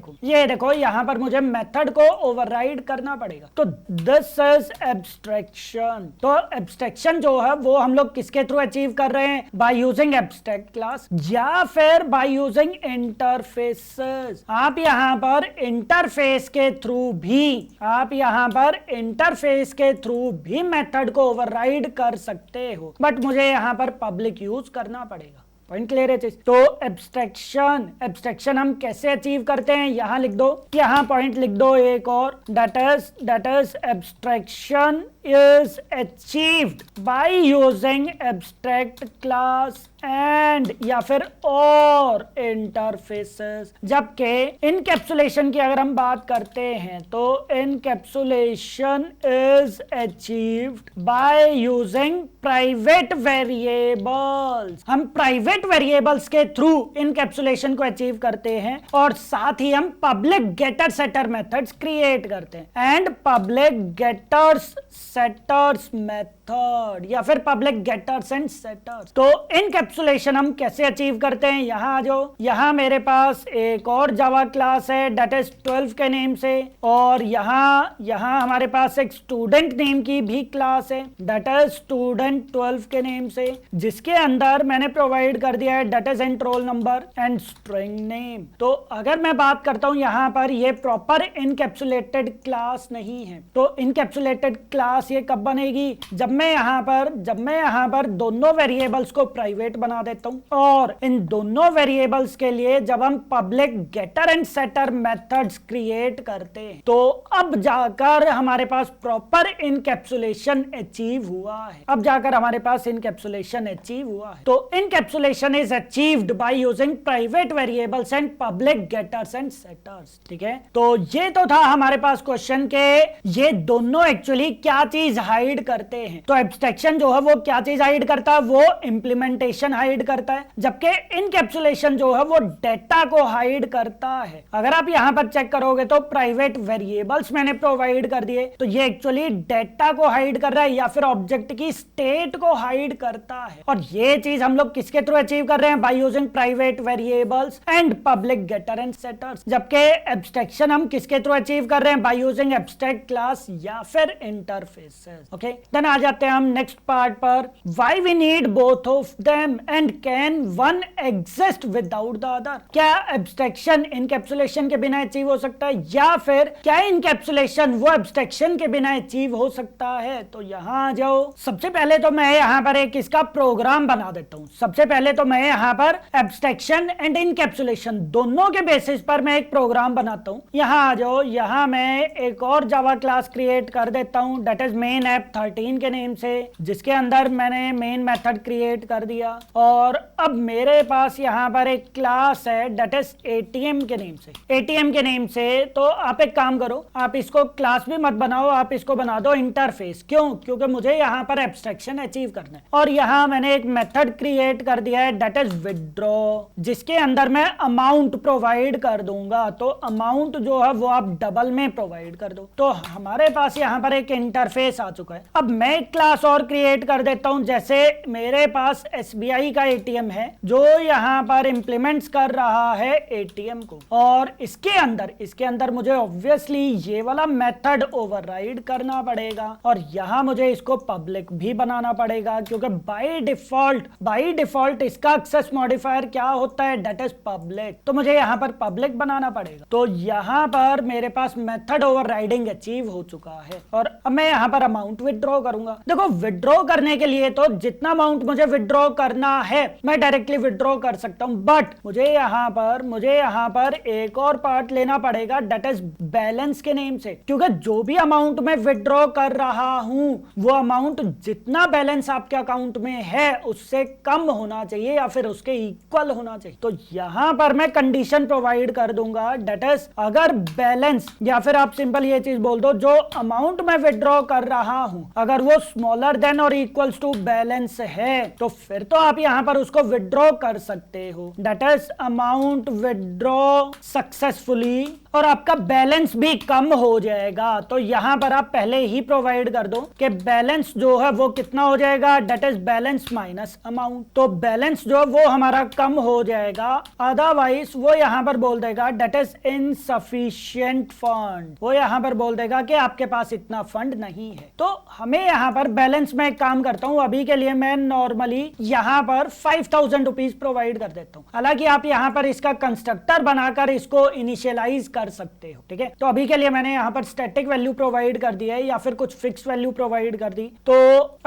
देखो यहां पर मुझे मेथड को ओवरराइड करना पड़ेगा। तो दिस इज एब्स्ट्रैक्शन। तो एब्स्ट्रैक्शन जो है वो हम लोग किसके थ्रू अचीव कर रहे हैं? बाय यूजिंग एब्स्ट्रैक्ट क्लास या फिर बाय यूजिंग इंटरफेसेस। आप यहां पर इंटरफेस के थ्रू भी मेथड को ओवरराइड कर सकते हो, बट मुझे यहां पर पब्लिक यूज करना पड़ेगा। पॉइंट क्लियर है? तो एब्स्ट्रैक्शन हम कैसे अचीव करते हैं? यहां लिख दो, यहां पॉइंट लिख दो एक और, that is abstraction is achieved by using abstract class and या फिर और interfaces। जबकि encapsulation की अगर हम बात करते हैं तो encapsulation is achieved by using private variables। हम private variables के थ्रू encapsulation को अचीव करते हैं, और साथ ही हम public getter setter methods create करते हैं, and public getters setters method या फिर पब्लिक गेटर्स एंड सेटर्स। तो इनकैप्सुलेशन हम कैसे अचीव करते हैं? यहां आ जाओ, यहां मेरे पास एक और जावा क्लास है डेट इज 12 के नेम से, और यहां हमारे पास एक स्टूडेंट नेम की भी क्लास है डेट इज स्टूडेंट 12 के नेम से, जिसके अंदर मैंने प्रोवाइड कर दिया है that is and roll number and string name. तो अगर मैं बात करता हूं यहां पर, ये प्रॉपर इनकैप्सुलेटेड क्लास नहीं है। तो इनकैप्सुलेटेड क्लास ये कब बनेगी? जब मैं यहां पर दोनों वेरिएबल्स को प्राइवेट बना देता हूं, और इन दोनों वेरिएबल्स के लिए जब हम public getter and setter methods create करते हैं, तो अब जाकर हमारे पास प्रॉपर इनकैप्सुलेशन अचीव हुआ है। तो encapsulation is achieved by using private variables and public getters and setters. ठीक है, तो ये तो था हमारे पास क्वेश्चन के ये दोनों एक्चुअली क्या चीज हाइड करते हैं। तो एब्स्ट्रैक्शन जो है वो क्या चीज हाइड करता है? वो इंप्लीमेंटेशन हाइड करता है, जबकि इनकैप्सुलेशन जो है वो डेटा को हाइड करता है। अगर आप यहां पर चेक करोगे तो प्राइवेट वेरिएबल्स मैंने प्रोवाइड कर दिए, तो ये एक्चुअली डेटा को हाइड कर रहा है या फिर ऑब्जेक्ट की स्टेट को हाइड करता है। और ये चीज हम लोग किसके थ्रू अचीव कर रहे हैं? By using private variables and public getter and setters. जबकि एब्स्ट्रैक्शन हम किसके थ्रू अचीव कर रहे हैं? बाय यूजिंग एब्स्ट्रैक्ट क्लास या फिर इंटरफेसेस। ओके, देन आ जाते हैं हम नेक्स्ट पार्ट पर। Why we need both of them and can one exist without the other? क्या एब्स्ट्रैक्शन इनकैप्सुलेशन के बिना अचीव हो सकता है, या फिर क्या इनकैप्सुलेशन वो एब्स्ट्रैक्शन के बिना अचीव हो सकता है? तो यहां आ जाओ, सबसे पहले तो मैं यहां पर एक इसका प्रोग्राम बना देता हूं। सबसे पहले तो मैं यहां पर एब्स्ट्रैक्शन एंड इनकैप्सुलेशन दोनों के बेसिस पर मैं एक प्रोग्राम बनाता हूं। यहां आ जाओ, यहां मैं एक और जावा क्लास क्रिएट कर देता हूं डेट इज मेन ऐप 13 के नेम से, जिसके अंदर मैंने मेन मेथड क्रिएट कर दिया। और अब मेरे पास यहाँ पर एक क्लास है डेट इज एटीएम के नेम से। तो आप एक काम करो, आप इसको क्लास भी मत बनाओ, आप इसको बना दो इंटरफेस। क्यों? क्योंकि मुझे यहाँ पर एब्स्ट्रैक्शन अचीव करना है। और यहाँ मैंने एक मेथड क्रिएट कर दिया है डेट इज विथड्रॉ, जिसके अंदर मैं अमाउंट प्रोवाइड कर दूंगा। तो अमाउंट जो है वो आप डबल में प्रोवाइड कर दो। तो हमारे पास यहाँ पर एक इंटरफेस आ चुका है। अब मैं क्लास और क्रिएट कर देता हूं। जैसे मेरे पास SBI का ATM है जो यहां पर इंप्लीमेंट्स कर रहा है ATM को, और इसके अंदर मुझे ऑब्वियसली ये वाला मेथड ओवरराइड करना पड़ेगा और यहां मुझे इसको पब्लिक भी बनाना पड़ेगा, क्योंकि बाय डिफॉल्ट इसका एक्सेस मॉडिफायर क्या होता है, दैट इज पब्लिक। तो मुझे यहां पर पब्लिक बनाना पड़ेगा। तो यहां पर मेरे पास मेथड ओवरराइडिंग अचीव हो चुका है और अब मैं यहां पर अमाउंट विड्रॉ करूंगा। देखो, विड्रॉ करने के लिए तो जितना अमाउंट मुझे विड्रॉ करना है मैं डायरेक्टली विड्रॉ कर सकता हूं, बट मुझे यहां पर एक और पार्ट लेना पड़ेगा, दैट इज बैलेंस के नेम से, क्योंकि जो भी अमाउंट मैं विड्रॉ कर रहा हूं वो अमाउंट जितना बैलेंस आपके अकाउंट में है उससे कम होना चाहिए या फिर उसके इक्वल होना चाहिए। तो यहां पर मैं कंडीशन प्रोवाइड कर दूंगा, दैट इज अगर बैलेंस, या फिर आप सिंपल ये चीज बोल दो, जो अमाउंट मैं विड्रॉ कर रहा हूं अगर वो स्मॉलर देन और इक्वल्स टू बैलेंस है तो फिर तो आप यहां पर उसको विड्रॉ कर सकते हो, that is amount withdraw successfully, और आपका बैलेंस भी कम हो जाएगा। तो यहां पर आप पहले ही प्रोवाइड कर दो कि बैलेंस जो है वो कितना हो जाएगा, that is balance minus amount. तो बैलेंस जो वो हमारा कम हो जाएगा, अदरवाइज वो यहां पर बोल देगा दैट इज इनसफिशिएंट फंड, वो यहां पर बोल देगा कि आपके पास इतना फंड नहीं है। तो हमें यहां पर बैलेंस में एक काम करता हूं, अभी के लिए मैं नॉर्मली यहां पर 5000 रुपीज प्रोवाइड कर देता हूं। हालांकि आप यहां पर इसका कंस्ट्रक्टर बनाकर इसको इनिशियलाइज कर सकते हो, ठीक है। तो अभी के लिए मैंने यहां पर स्टैटिक वैल्यू प्रोवाइड कर दी है या फिर कुछ फिक्स वैल्यू प्रोवाइड कर दी। तो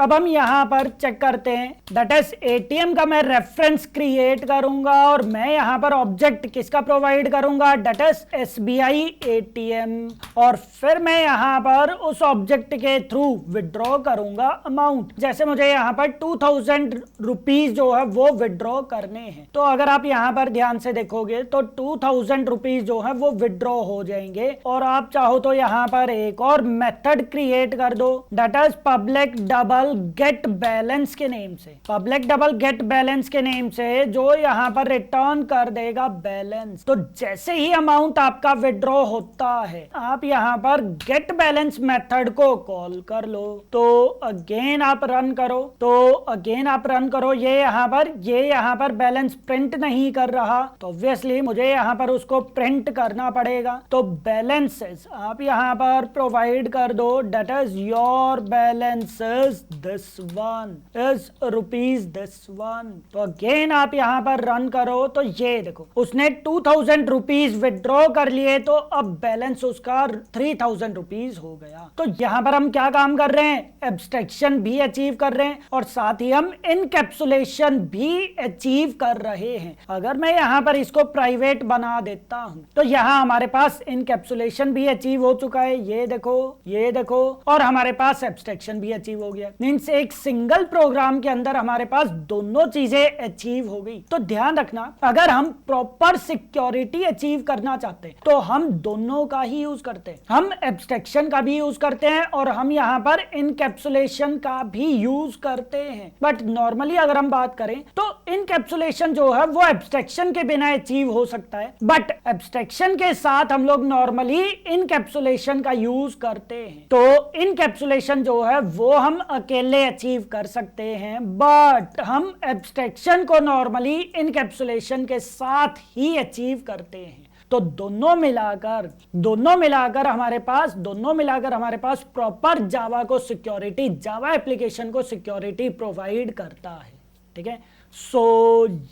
अब हम यहां पर चेक करते हैं, दैट इज ATM का मैं रेफरेंस क्रिएट करूंगा और मैं यहां पर ऑब्जेक्ट किसका प्रोवाइड करूंगा, दैट इज SBI ATM, और फिर मैं यहां पर उस ऑब्जेक्ट के थ्रू विड्रॉ करूंगा अमाउंट। जैसे मुझे यहां पर 2000 रुपीज जो है वो विड्रॉ करने हैं। तो अगर आप यहां पर ध्यान से देखोगे तो 2000 रुपीज जो है वो विड्रॉ हो जाएंगे, और आप चाहो तो यहां पर एक और मेथड क्रिएट कर दो, that is public double get balance के नेम से, पब्लिक डबल गेट बैलेंस के नेम से, जो यहां पर रिटर्न कर देगा बैलेंस। तो जैसे ही अमाउंट आपका विड्रॉ होता है आप यहां पर गेट बैलेंस मेथड को कॉल कर लो। तो अगेन आप रन करो, ये यहां पर बैलेंस प्रिंट नहीं कर रहा, तो ऑब्वियसली मुझे यहां पर उसको प्रिंट करना पड़ेगा। तो बैलेंसेस आप यहां पर प्रोवाइड कर दो, that is your balances this one is rupees this one. तो अगेन आप यहां पर रन करो, तो ये देखो उसने 2000 रुपीज विड्रॉ कर लिए, तो अब बैलेंस उसका 3000 रुपीज हो गया। तो यहां पर हम क्या काम कर रहे हैं, एब्स्ट्रैक्शन भी अचीव कर रहे हैं और साथ ही हम इनकैप्सुलेशन भी अचीव कर रहे हैं। अगर मैं यहां पर इसको प्राइवेट बना देता हूं तो यहां हमारे पास इनकैप्सुलेशन भी अचीव हो चुका है, ये देखो, और हमारे पास एब्स्ट्रैक्शन भी अचीव हो गया। मींस एक सिंगल प्रोग्राम के अंदर हमारे पास दोनों चीजें अचीव हो गई। तो ध्यान रखना, अगर हम प्रॉपर सिक्योरिटी अचीव करना चाहते हैं तो हम दोनों का ही यूज करते हैं, हम एब्स्ट्रैक्शन का भी यूज करते हैं और हम यहाँ पर इनकैप्सुलेशन का भी यूज करते हैं। बट नॉर्मली अगर हम बात करें तो इनकैप्सुलेशन जो है वो एब्स्ट्रैक्शन के बिना अचीव हो सकता है, बट एब्स्ट्रैक्शन के साथ हम लोग नॉर्मली इनकैप्सुलेशन का यूज करते हैं। तो इनकैप्सुलेशन जो है वो हम अकेले अचीव कर सकते हैं, बट हम एब्स्ट्रैक्शन को नॉर्मली इनकैप्सुलेशन के साथ ही अचीव करते हैं। तो दोनों मिलाकर हमारे पास प्रॉपर जावा को सिक्योरिटी, जावा एप्लीकेशन को सिक्योरिटी प्रोवाइड करता है, ठीक है। सो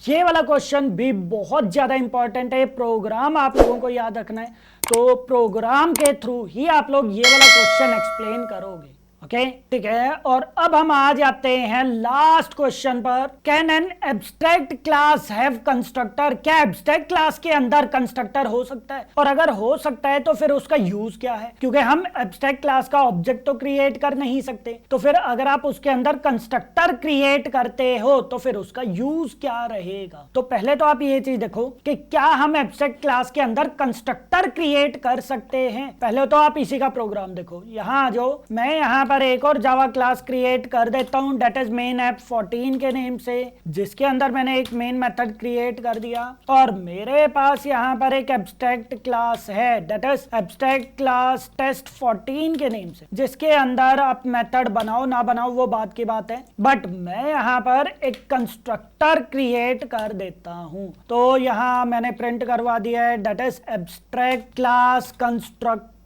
ये वाला क्वेश्चन भी बहुत ज्यादा इंपॉर्टेंट है, प्रोग्राम आप लोगों को याद रखना है। तो प्रोग्राम के थ्रू ही आप लोग ये वाला क्वेश्चन एक्सप्लेन करोगे, ओके, ठीक है। और अब हम आ जाते हैं लास्ट क्वेश्चन पर, can an abstract class have constructor, क्या एब्स्ट्रैक्ट क्लास के अंदर कंस्ट्रक्टर हो सकता है, और अगर हो सकता है तो फिर उसका यूज क्या है, क्योंकि हम एब्स्ट्रैक्ट क्लास का ऑब्जेक्ट तो क्रिएट कर नहीं सकते। तो फिर अगर आप उसके अंदर कंस्ट्रक्टर क्रिएट करते हो तो फिर उसका यूज क्या रहेगा। तो पहले तो आप ये चीज देखो कि क्या हम एब्स्ट्रैक्ट क्लास के अंदर कंस्ट्रक्टर क्रिएट कर सकते हैं। पहले तो आप इसी का प्रोग्राम देखो, यहाँ जो मैं यहाँ पर अंदर एक और जावा क्लास क्रिएट कर देता हूं, डेट इज मेन ऐप 14 के नेम से, जिसके अंदर मैंने एक मेन मेथड क्रिएट कर दिया। और मेरे पास यहाँ पर एक एब्स्ट्रैक्ट क्लास है, that is abstract class test 14 के नेम से, जिसके अंदर आप मेथड बनाओ ना बनाओ वो बात की बात है, बट मैं यहाँ पर एक कंस्ट्रक्टर क्रिएट कर देता हूं। तो यहाँ मैंने प्रिंट करवा दिया है, that is abstract class constructor.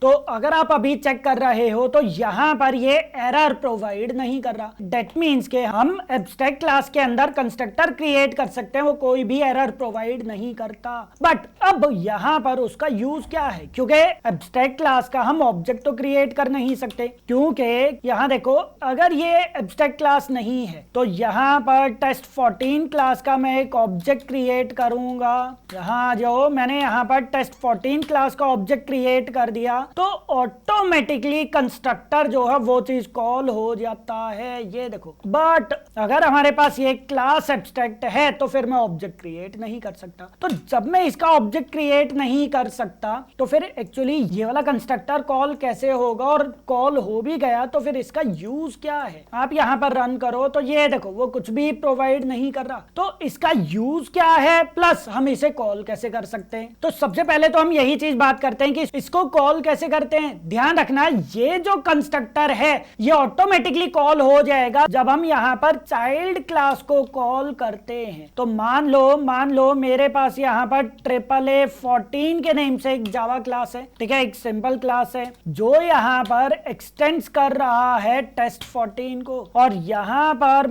तो अगर आप अभी चेक कर रहे हो तो यहां पर ये एरर प्रोवाइड नहीं कर रहा। दैट मींस के हम एब्स्ट्रैक्ट क्लास के अंदर कंस्ट्रक्टर क्रिएट कर सकते हैं, वो कोई भी एरर प्रोवाइड नहीं करता। बट अब यहां पर उसका यूज क्या है, क्योंकि एब्स्ट्रैक्ट क्लास का हम ऑब्जेक्ट तो क्रिएट कर नहीं सकते, क्योंकि यहां देखो अगर ये एब्स्ट्रैक्ट क्लास नहीं है तो यहां पर टेस्ट 14 क्लास का मैं एक ऑब्जेक्ट क्रिएट करूंगा। यहां जो मैंने यहां पर टेस्ट 14 क्लास का ऑब्जेक्ट क्रिएट कर दिया तो ऑटोमेटिकली कंस्ट्रक्टर जो है वो चीज कॉल हो जाता है, ये देखो। बट अगर हमारे पास ये क्लास एब्स्ट्रैक्ट है तो फिर मैं ऑब्जेक्ट क्रिएट नहीं कर सकता। तो जब मैं इसका ऑब्जेक्ट क्रिएट नहीं कर सकता तो फिर एक्चुअली ये वाला कंस्ट्रक्टर कॉल कैसे होगा, और कॉल हो भी गया तो फिर इसका यूज क्या है। आप यहां पर रन करो तो ये देखो वो कुछ भी प्रोवाइड नहीं कर रहा। तो इसका यूज क्या है, प्लस हम इसे कॉल कैसे कर सकते हैं। तो सबसे पहले तो हम यही चीज बात करते हैं कि इसको कॉल कैसे करते हैं। ध्यान रखना ये जो कंस्ट्रक्टर है ये ऑटोमेटिकली कॉल हो जाएगा जब हम यहां पर चाइल्ड क्लास को कॉल करते हैं। तो मान लो मेरे पास यहां पर AAA14 के नेम से एक जावा क्लास है, ठीक है, एक सिंपल क्लास है जो यहां पर एक्सटेंड्स कर रहा है टेस्ट 14 को। और यहां पर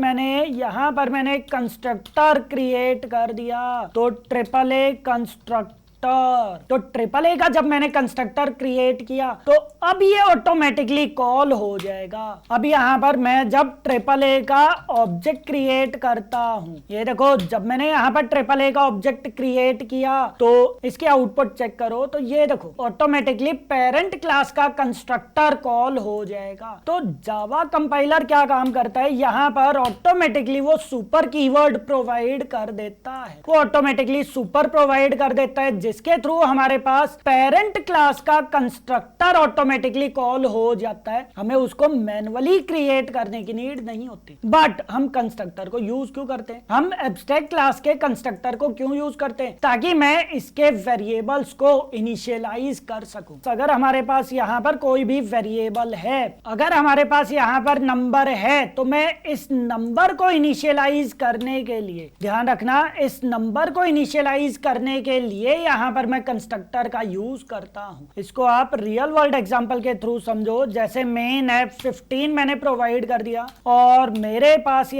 मैंने कंस्ट्रक्टर क्रिएट कर दिया, तो AAA कंस्ट्रक्टर। तो AAA का जब मैंने कंस्ट्रक्टर क्रिएट किया तो अब ये ऑटोमेटिकली कॉल हो जाएगा। अब यहां पर मैं जब AAA का ऑब्जेक्ट क्रिएट करता हूं, ये देखो जब मैंने यहां पर AAA का ऑब्जेक्ट क्रिएट किया तो इसके आउटपुट चेक करो तो ये देखो ऑटोमेटिकली पेरेंट क्लास का कंस्ट्रक्टर कॉल हो जाएगा। तो जावा कंपाइलर क्या काम करता है, यहां पर ऑटोमेटिकली वो सुपर कीवर्ड प्रोवाइड कर देता है, वो ऑटोमेटिकली सुपर प्रोवाइड कर देता है जिसके थ्रू हमारे पास पेरेंट क्लास का कंस्ट्रक्टर ऑटोमेटिकली कॉल हो जाता है। हमें उसको मैन्युअली क्रिएट करने की नीड नहीं होती। बट हम कंस्ट्रक्टर को यूज क्यों करते हैं, हम एब्स्ट्रैक्ट क्लास के कंस्ट्रक्टर को क्यों यूज करते हैं, ताकि मैं इसके वेरिएबल्स को इनिशियलाइज कर सकूं। अगर हमारे पास यहां पर कोई भी वेरिएबल है, अगर हमारे पास यहां पर नंबर है, तो मैं इस नंबर को इनिशियलाइज करने के लिए, ध्यान रखना, इस नंबर को इनिशियलाइज करने के लिए यहां पर मैं कंस्ट्रक्टर का यूज करता हूं। इसको आप रियल वर्ल्ड एग्जांपल के थ्रू समझो। जैसे मेन ऐप 15 मैंने प्रोवाइड कर दिया और मेरे पास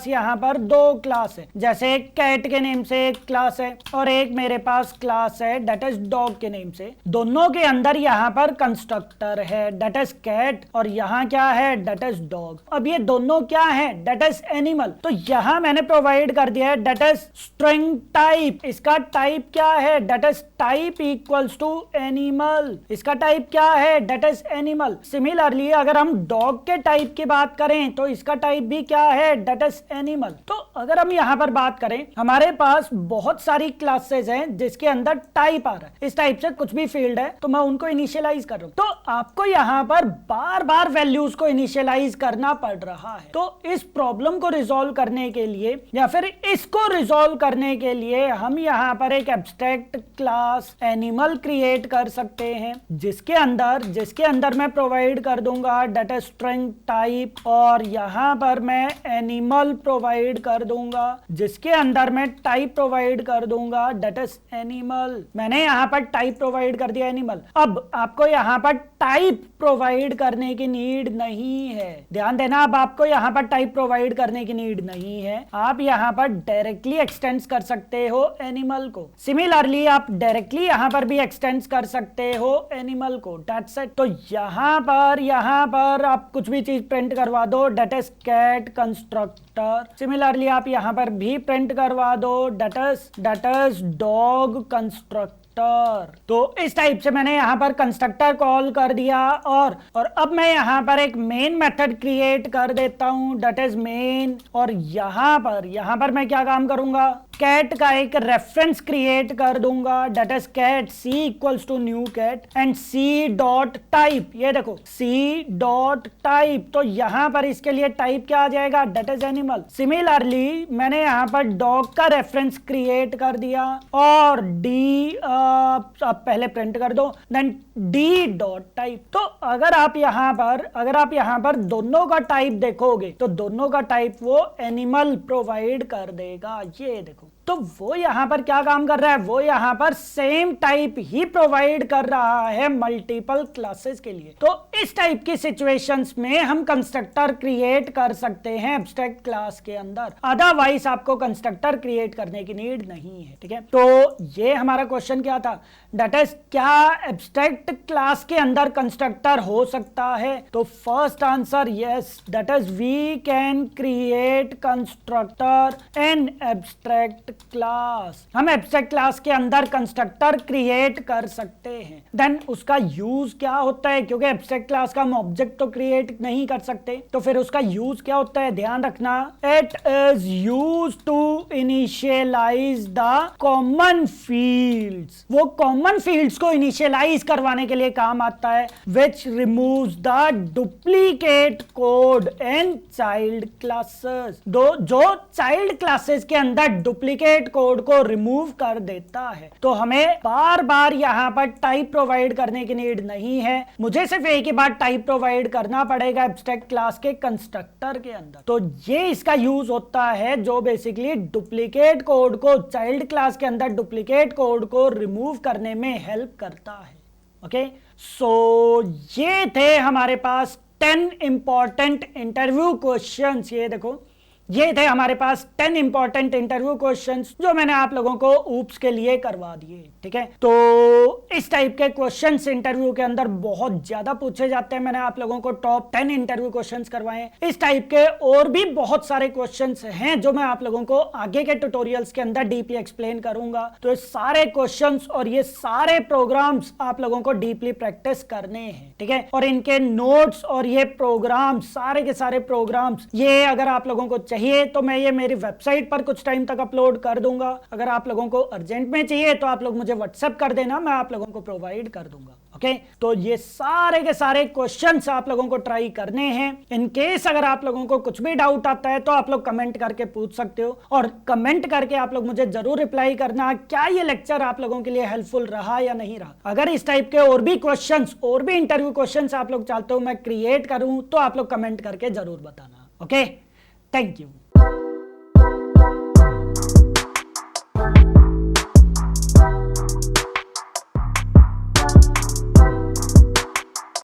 यहां पर दो क्लास है, जैसे एक कैट के नेम से एक क्लास है और एक मेरे पास क्लास है डेट इज डॉग के नेम से। दोनों के अंदर यहां पर कंस्ट्रक्टर है डेट इज कैट और यहां क्या है, डेट इज डॉग। अब ये दोनों क्या है, डेट इज एनिमल। तो यहां मैंने प्रोवाइड कर दिया है डेट इज स्ट्रिंग टाइप। इसका टाइप क्या है, that is type equals to animal. इसका टाइप क्या है, डेट इज एनिमल। सिमिलरली अगर हम डॉग के टाइप की बात करें तो इसका टाइप भी क्या है, डेट इज एनिमल। तो अगर हम यहां पर बात करें, हमारे पास बहुत सारी क्लासेस हैं जिसके अंदर टाइप आ रहा है, इस टाइप से कुछ भी फील्ड है तो मैं उनको इनिशियलाइज कर रहा हूं। तो आपको यहां पर बार बार वैल्यूज को इनिशियलाइज करना पड़ रहा है। तो इस प्रॉब्लम को रिजॉल्व करने के लिए या फिर इसको रिजॉल्व करने के लिए हम यहां पर एक एब्स्ट्रैक्ट क्लास एनिमल क्रिएट कर सकते हैं, जिसके अंदर मैं प्रोवाइड कर दूंगा डेटा स्ट्रिंग टाइप और यहां पर मैं एनिमल प्रोवाइड कर दूंगा, जिसके अंदर मैं टाइप प्रोवाइड कर दूंगा डेटा एनिमल। मैंने यहां पर टाइप प्रोवाइड कर दिया एनिमल। अब आपको यहां पर टाइप प्रोवाइड करने की नीड नहीं है, ध्यान देना, अब आपको यहां पर टाइप प्रोवाइड करने की नीड नहीं है। आप यहां पर डायरेक्टली एक्सटेंड कर सकते हो एनिमल को। सिमिलरली आप डायरेक्टली यहां पर भी एक्सटेंड कर सकते हो एनिमल को, दैट्स इट। तो यहां पर आप कुछ भी चीज प्रिंट करवा दो, that is cat constructor. Similarly आप यहां पर भी प्रिंट करवा दो that is dog constructor. Constructor. तो इस टाइप से मैंने यहाँ पर कंस्ट्रक्टर कॉल कर दिया और अब मैं यहाँ पर एक मेन मेथड क्रिएट कर देता हूँ, दैट इज मेन। और यहाँ पर मैं क्या काम करूंगा, कैट का एक रेफरेंस क्रिएट कर दूंगा, that is cat c equals to new cat and c dot type. ये देखो सी डॉट टाइप, तो यहां पर इसके लिए टाइप क्या आ जाएगा, दैट इज एनिमल। सिमिलरली मैंने यहां पर डॉग का रेफरेंस क्रिएट कर दिया और डी आप पहले प्रिंट कर दो, देन डी डॉट टाइप। तो अगर आप यहां पर दोनों का टाइप देखोगे तो दोनों का टाइप वो एनिमल प्रोवाइड कर देगा। ये देखो, तो वो यहां पर क्या काम कर रहा है, वो यहां पर सेम टाइप ही प्रोवाइड कर रहा है मल्टीपल क्लासेस के लिए। तो इस टाइप की सिचुएशंस में हम कंस्ट्रक्टर क्रिएट कर सकते हैं एब्स्ट्रैक्ट क्लास के अंदर, अदरवाइज आपको कंस्ट्रक्टर क्रिएट करने की नीड नहीं है। ठीक है, तो ये हमारा क्वेश्चन क्या था, दैट इज क्या एब्स्ट्रैक्ट क्लास के अंदर कंस्ट्रक्टर हो सकता है। तो first answer yes, that is we can create constructor in abstract class. हम एब्स्ट्रैक्ट क्लास के अंदर कंस्ट्रक्टर क्रिएट कर सकते हैं। देन उसका यूज क्या होता है, क्योंकि एब्स्ट्रैक्ट क्लास का हम ऑब्जेक्ट तो क्रिएट नहीं कर सकते, तो फिर उसका यूज क्या होता है, ध्यान रखना, it is use to initialise the common fields. वो कॉमन फील्ड्स को इनिशियलाइज करवाने के लिए काम आता है, which removes the duplicate code in child classes. जो चाइल्ड क्लासेस के अंदर डुप्लीकेट कोड को रिमूव कर देता है। तो हमें बार बार यहां पर टाइप प्रोवाइड करने की नीड नहीं है, मुझे सिर्फ एक ही बार टाइप प्रोवाइड करना पड़ेगा एब्स्ट्रैक्ट क्लास के कंस्ट्रक्टर के अंदर। तो ये इसका यूज होता है जो बेसिकली डुप्लीकेट कोड को, चाइल्ड क्लास के अंदर डुप्लीकेट कोड को रिमूव करने में हेल्प करता है। ओके, सो ये थे हमारे पास 10 इंपॉर्टेंट इंटरव्यू क्वेश्चंस। ये देखो, ये थे हमारे पास 10 इंपॉर्टेंट इंटरव्यू क्वेश्चंस जो मैंने आप लोगों को ऊप्स के लिए करवा दिए। ठीक है, तो इस टाइप के क्वेश्चंस इंटरव्यू के अंदर बहुत ज्यादा पूछे जाते हैं। मैंने आप लोगों को टॉप 10 इंटरव्यू क्वेश्चंस करवाए। इस टाइप के और भी बहुत सारे क्वेश्चंस हैं जो मैं आप लोगों को आगे के ट्यूटोरियल्स के अंदर डीपली एक्सप्लेन करूंगा। तो ये सारे क्वेश्चंस और ये सारे प्रोग्राम्स आप लोगों को डीपली प्रैक्टिस करने हैं। ठीक है, और इनके नोट्स और ये प्रोग्राम्स, सारे के सारे प्रोग्राम्स, ये अगर आप लोगों को चाहिए तो मैं ये मेरी वेबसाइट पर कुछ टाइम तक अपलोड कर दूंगा। अगर आप लोगों को अर्जेंट में चाहिए तो आप लोग मुझे व्हाट्सएप कर देना, मैं आप लोगों को प्रोवाइड कर दूंगा। ओके, तो ये सारे के सारे क्वेश्चंस आप लोगों को ट्राई करने हैं। इन केस अगर आप लोगों को कुछ भी डाउट आता है तो आप लोग कमेंट करके पूछ सकते हो, और कमेंट करके आप लोग मुझे जरूर रिप्लाई करना क्या ये लेक्चर आप लोगों के लिए हेल्पफुल रहा या नहीं रहा। अगर इस टाइप के और भी क्वेश्चंस, और भी इंटरव्यू क्वेश्चंस आप लोग चाहते हो मैं क्रिएट करूं तो आप लोग कमेंट करके जरूर बताना। Okay, thank you.